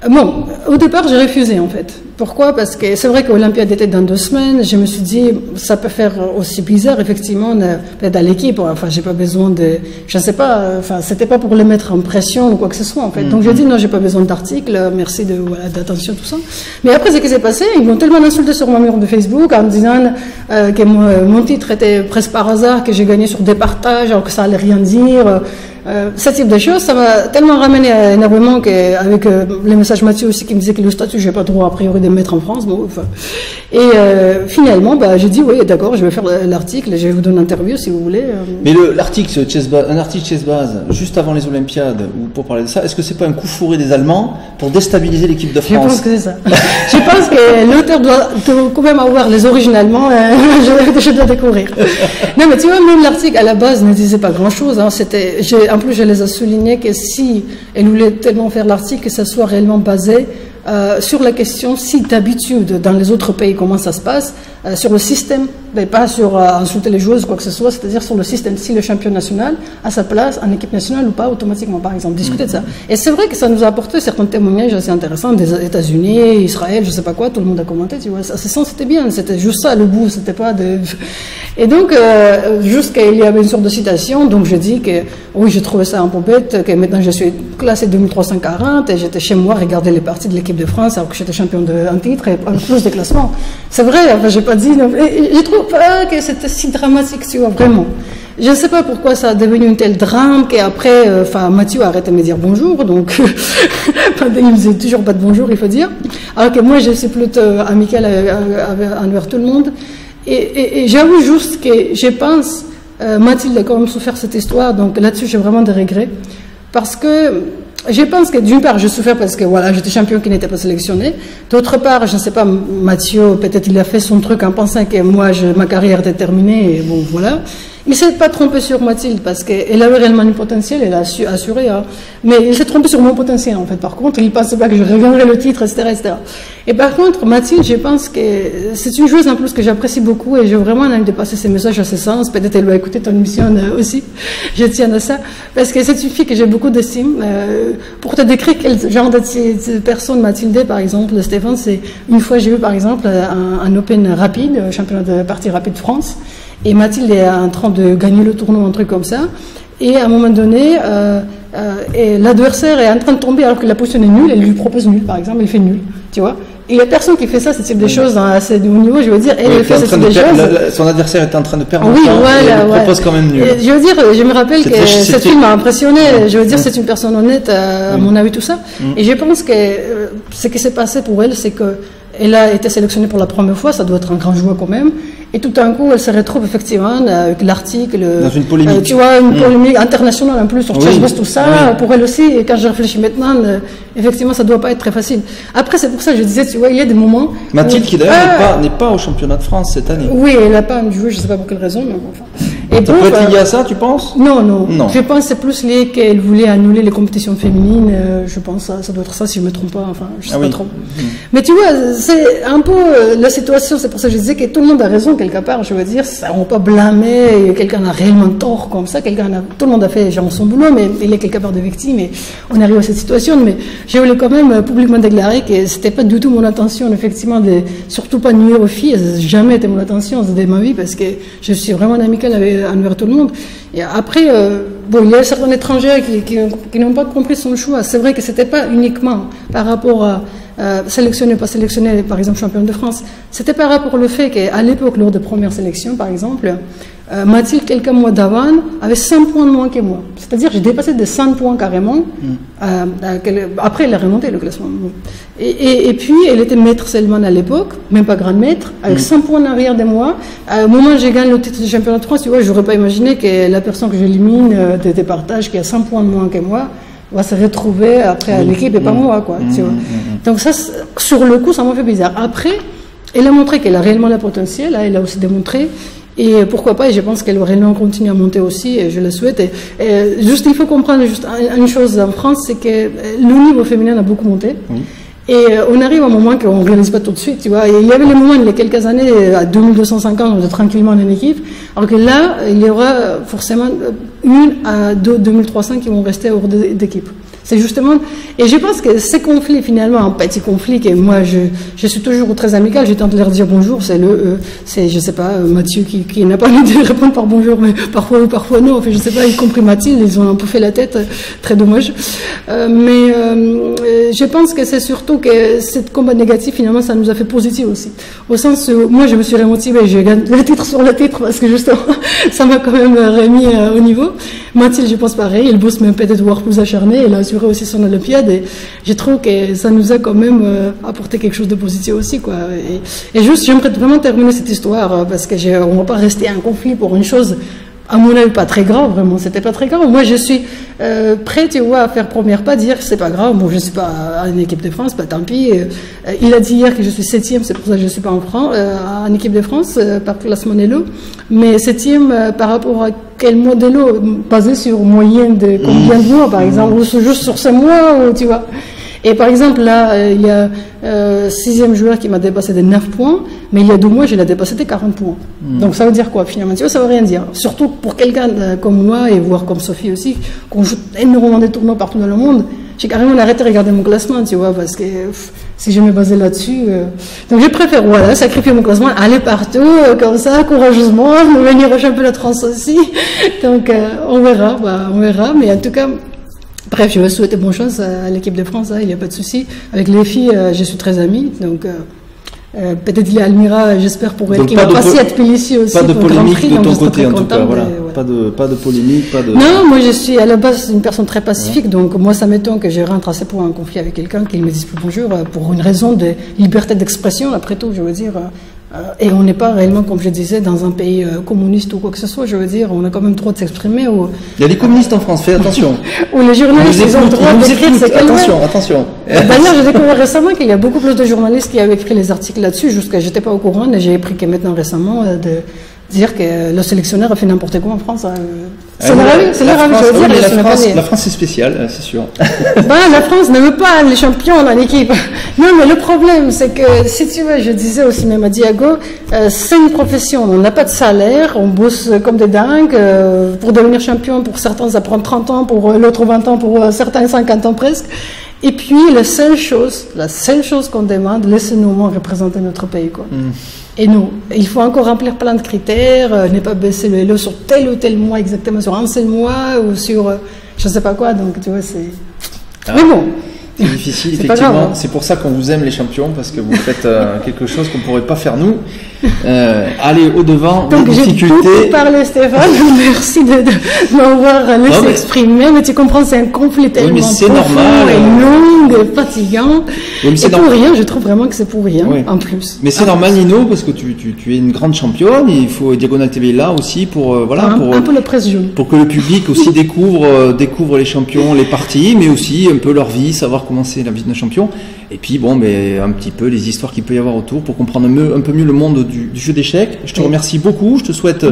Bon, au départ, j'ai refusé en fait. Pourquoi? Parce que c'est vrai qu'Olympiade était dans 2 semaines. Je me suis dit, ça peut faire aussi bizarre, effectivement, d'être à l'équipe. Enfin, j'ai pas besoin de, je sais pas, enfin, c'était pas pour les mettre en pression ou quoi que ce soit, en fait. Donc j'ai dit, non, j'ai pas besoin d'article, merci d'attention, tout ça. Mais après, ce qui s'est passé, ils m'ont tellement insulté sur mon mur de Facebook en me disant que mon titre était presque par hasard, que j'ai gagné sur des partages, alors que ça allait rien dire. Ce type de choses, ça m'a tellement ramené énormément qu'avec les messages Mathieu aussi qui me disait que le statut, j'ai pas droit a priori de me mettre en France. Bon, enfin. Et finalement, bah, j'ai dit oui, d'accord, je vais faire l'article, je vais vous donner une interview si vous voulez. Mais l'article un article Chessbase juste avant les Olympiades, ou pour parler de ça, est-ce que c'est pas un coup fourré des Allemands pour déstabiliser l'équipe de France? Je pense que c'est ça. Je pense que l'auteur doit quand même avoir les origines allemandes. Je dois découvrir. Non, mais tu vois, même l'article à la base ne disait pas grand-chose. Hein, en plus, je les ai soulignés que si elle voulait tellement faire l'article, que ça soit réellement basé sur la question, si d'habitude, dans les autres pays, comment ça se passe, sur le système, mais pas sur insulter les joueuses ou quoi que ce soit, c'est-à-dire sur le système, si le champion national a sa place en équipe nationale ou pas, automatiquement, par exemple, discuter de ça. Et c'est vrai que ça nous a apporté certains témoignages assez intéressants des États-Unis, Israël, je sais pas quoi, tout le monde a commenté, tu vois, c'était bien, c'était juste ça, le bout, c'était pas de... Et donc, jusqu'à il y avait une sorte de citation, donc je dis que, oui, j'ai trouvé ça un peu bête, que maintenant je suis classé 2340 et j'étais chez moi regarder les parties de l'équipe de France alors que j'étais champion en titre et en plus des classements. C'est vrai, enfin, j'ai pas dit, non, je trouve pas que c'était si dramatique, tu vois, vraiment. Je ne sais pas pourquoi ça a devenu un tel drame qu'après, enfin, Mathieu a arrêté de me dire bonjour, donc il me disait toujours pas de bonjour, il faut dire. Alors que moi, je suis plutôt amicale envers tout le monde. Et j'avoue juste que je pense, Mathilde a quand même souffert cette histoire, donc là-dessus, j'ai vraiment des regrets. Parce que je pense que d'une part, je souffrais parce que voilà, j'étais champion qui n'était pas sélectionné. D'autre part, je ne sais pas, Mathieu, peut-être il a fait son truc en pensant que moi, ma carrière était terminée, et bon, voilà. Il ne s'est pas trompé sur Mathilde parce qu'elle avait réellement du potentiel, elle a assuré, hein. Mais il s'est trompé sur mon potentiel en fait. Par contre, il ne pensait pas que je reviendrais le titre, etc., etc. Et par contre, Mathilde, je pense que c'est une joueuse en plus que j'apprécie beaucoup et j'ai vraiment envie de passer ces messages à ce sens. Peut-être elle va écouter ton émission aussi. Je tiens à ça parce que c'est une fille que j'ai beaucoup d'estime. Pour te décrire quel genre de personne Mathilde, par exemple, Stéphane, c'est une fois j'ai vu par exemple un Open rapide, championnat de partie rapide de France. Et Mathilde est en train de gagner le tournoi, un truc comme ça. Et à un moment donné, l'adversaire est en train de tomber alors que la position est nulle. Elle lui propose nul, par exemple, elle fait nul. Tu vois? Et il y a personne qui fait ça, ce type de choses à assez haut niveau, je veux dire. Elle fait ce type de choses. Son adversaire était en train de perdre. Oui, voilà, et elle propose quand même nul. Et je veux dire, je me rappelle que cette fille m'a impressionné. Je veux dire, c'est une personne honnête, à mon avis, tout ça. Et je pense que ce qui s'est passé pour elle, c'est que elle a été sélectionnée pour la première fois, ça doit être un grand joueur quand même. Et tout d'un coup, elle se retrouve effectivement avec l'article. Dans une polémique. Tu vois, une polémique internationale en plus sur Chessbase, tout ça. Oui. Pour elle aussi, et quand je réfléchis maintenant, effectivement, ça ne doit pas être très facile. Après, c'est pour ça que je disais, tu vois, il y a des moments. Mathilde, qui d'ailleurs n'est pas au championnat de France cette année. Oui, elle n'a pas joué, je ne sais pas pour quelle raison, mais bon, enfin. Et ça peut être lié à ça, tu penses? Non. Je pense que c'est plus lié qu'elle voulait annuler les compétitions féminines. Je pense que ça doit être ça, si je ne me trompe pas. Enfin, je ne sais pas trop. Mais tu vois, c'est un peu la situation. C'est pour ça que je disais que tout le monde a raison quelque part. Je veux dire, on ne peut pas blâmer quelqu'un a réellement tort comme ça. Tout le monde a fait genre son boulot, mais il est quelque part de victime. Et on arrive à cette situation. Mais je voulais quand même publiquement déclarer que c'était pas du tout mon intention, effectivement, de surtout pas nuire aux filles. Ça n'a jamais été mon intention de ma vie parce que je suis vraiment amicale envers tout le monde. Et après, il y a certains étrangers qui n'ont pas compris son choix. C'est vrai que c'était pas uniquement par rapport à sélectionner ou pas sélectionner, par exemple, championne de France. C'était par rapport au fait qu'à l'époque, lors de première sélection, par exemple, Mathilde, quelques mois d'avant, avait 100 points de moins que moi. C'est-à-dire, j'ai dépassé de 100 points carrément. Après, elle a remonté le classement. Et puis, elle était maître seulement à l'époque, même pas grande maître, avec 100 points en arrière de moi. Au moment où j'ai gagné le titre de championnat de France, tu vois, j'aurais pas imaginé que la personne que j'élimine des partages, qui a 100 points de moins que moi, va se retrouver après à l'équipe et pas moi, quoi. Tu vois. Donc ça, sur le coup, ça m'a fait bizarre. Après, elle a montré qu'elle a réellement le potentiel, elle a aussi démontré. Et pourquoi pas, et je pense qu'elle va réellement continuer à monter aussi, et je le souhaite. Juste, il faut comprendre juste une chose en France, c'est que le niveau féminin a beaucoup monté. Et on arrive à un moment qu'on ne réalise pas tout de suite, tu vois. Et il y avait les moments, il y a quelques années, à 2250, on était tranquillement en équipe, alors que là, il y aura forcément 1 à 2, 2300 qui vont rester hors d'équipe. C'est justement, et je pense que ces conflits, finalement, un petit conflit, que moi, je suis toujours très amicale, j'ai tendance à leur dire bonjour, c'est, je sais pas, Mathieu qui n'a pas envie de répondre par bonjour, mais parfois oui, parfois non, enfin, je sais pas, y compris Mathilde, ils ont un peu fait la tête, très dommage. Mais je pense que c'est surtout que cette combat négatif, finalement, ça nous a fait positif aussi. Au sens où, moi, je me suis remotivée, j'ai gagné le titre sur le titre, parce que justement, ça m'a quand même remis au niveau. Mathilde, je pense pareil, elle bosse même peut-être voir plus acharné, elle a assuré aussi son Olympiade, et je trouve que ça nous a quand même apporté quelque chose de positif aussi, quoi. Et juste, j'aimerais vraiment terminer cette histoire, parce que on va pas rester en conflit pour une chose, à mon avis, pas très grave, vraiment, c'était pas très grave. Moi, je suis prêt, tu vois, à faire premier pas, dire c'est pas grave, bon, je suis pas en équipe de France, bah tant pis. Il a dit hier que je suis 7e, c'est pour ça que je suis pas en équipe de France, par classement Elo, mais 7e par rapport à quel modèle basé sur moyenne de combien de mois, par exemple, ou juste sur 5 mois, ou, tu vois. Et par exemple, là, il y a 6e joueur qui m'a dépassé de 9 points, mais il y a 2 mois, je l'ai dépassé de 40 points. Donc ça veut dire quoi, finalement? Tu vois, ça veut rien dire. Surtout pour quelqu'un comme moi, et voire comme Sophie aussi, qu'on joue énormément des tournois partout dans le monde, j'ai carrément arrêté de regarder mon classement, tu vois, parce que si je me basais là-dessus... Donc je préfère, voilà, sacrifier mon classement, aller partout, comme ça, courageusement, venir au championnat de France aussi. Donc on verra, mais en tout cas... Bref, je vais souhaiter bonne chance à l'équipe de France, il n'y a pas de souci. Avec les filles, je suis très amie, donc peut-être il y a Almira, j'espère pour elle, qui va passer à Tbilissi aussi. Pas de pour polémique Prix, de ton côté, en tout contente, cas, voilà. Pas de polémique, pas de... Non, moi je suis à la base une personne très pacifique, donc moi ça m'étonne que je rentre assez pour un conflit avec quelqu'un qui me dise plus bonjour, pour une raison de liberté d'expression, après tout, je veux dire... et on n'est pas réellement, comme je disais, dans un pays communiste ou quoi que ce soit. Je veux dire, on a quand même le droit de s'exprimer. Il y a des communistes en France, fais attention. Ou les journalistes, ils ont le droit d'écrire. Attention. D'ailleurs, j'ai découvert récemment qu'il y a beaucoup plus de journalistes qui avaient écrit les articles là-dessus. Jusqu'à, j'étais pas au courant, mais j'ai appris que maintenant récemment de dire que le sélectionneur a fait n'importe quoi en France. C'est la France est spéciale, c'est sûr. La France ne veut pas les champions dans l'équipe. Non, mais le problème, c'est que, si tu veux, je disais aussi même à Diago, c'est une profession, on n'a pas de salaire, on bosse comme des dingues, pour devenir champion, pour certains ça prend 30 ans, pour l'autre 20 ans, pour certains 50 ans presque. Et puis, la seule chose qu'on demande, laissez-nous au moins représenter notre pays, quoi. Et nous, il faut encore remplir plein de critères, ne pas baisser le Elo sur tel ou tel mois exactement, sur un seul mois ou sur je sais pas quoi, donc tu vois, c'est... Mais bon, c'est difficile, effectivement. C'est pour ça qu'on vous aime, les champions, parce que vous faites quelque chose qu'on ne pourrait pas faire nous. Allez au-devant des difficultés. Donc j'ai beaucoup parlé, Stéphane, merci de m'avoir laissé exprimer, mais tu comprends, c'est un conflit tellement profond et long et fatigant. Oui, et pour rien, je trouve vraiment que c'est pour rien, en plus. Mais c'est normal, Nino, parce que tu es une grande championne, il faut Diagonale TV là aussi pour, un peu la presse jaune. Pour que le public aussi découvre les champions, les parties, mais aussi un peu leur vie, savoir comment c'est la vie d'un champion. Et puis bon, mais un petit peu les histoires qu'il peut y avoir autour pour comprendre un peu mieux le monde du jeu d'échecs. Je te remercie beaucoup. Je te souhaite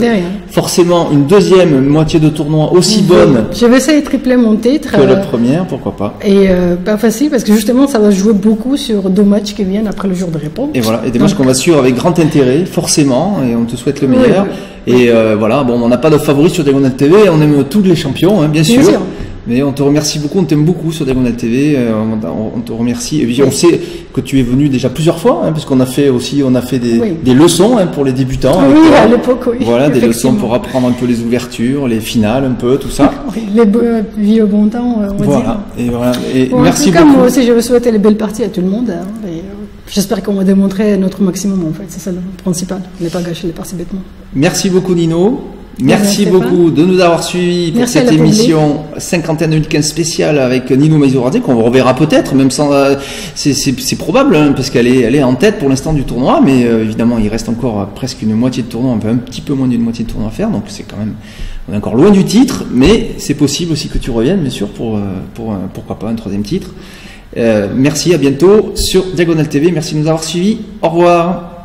forcément une deuxième moitié de tournoi aussi bonne. Je vais essayer de tripler mon titre. Que la première, pourquoi pas. Et pas facile parce que justement ça va jouer beaucoup sur 2 matchs qui viennent après le jour de réponse. Et voilà, et des matchs qu'on va suivre avec grand intérêt, forcément. Et on te souhaite le meilleur. Et voilà, bon, on n'a pas de favoris sur Diagonale TV. On aime tous les champions, hein, bien sûr. Mais on te remercie beaucoup, on t'aime beaucoup sur Diagonale TV, on te remercie. Et puis on sait que tu es venu déjà plusieurs fois, hein, parce qu'on a fait des leçons pour les débutants. Oui, à l'époque, oui. Voilà, des leçons pour apprendre un peu les ouvertures, les finales, un peu, tout ça. Les vieux bon temps, on va dire. Et voilà, et bon, merci en tout cas, beaucoup. Moi aussi, je veux souhaiter les belles parties à tout le monde. Hein, et j'espère qu'on va démontrer notre maximum, en fait. C'est ça le principal, ne pas gâcher les parties bêtement. Merci beaucoup, Nino. Merci beaucoup de nous avoir suivis pour cette émission 51 2015 spéciale avec Nino Maizoradze, qu'on reverra peut-être, même sans, c'est probable, hein, parce qu'elle est en tête pour l'instant du tournoi, mais évidemment il reste encore presque une moitié de tournoi, un petit peu moins d'une moitié de tournoi à faire, donc c'est quand même, on est encore loin du titre, mais c'est possible aussi que tu reviennes, bien sûr, pour pourquoi pas un 3e titre. Merci, à bientôt sur Diagonale TV, merci de nous avoir suivis, au revoir.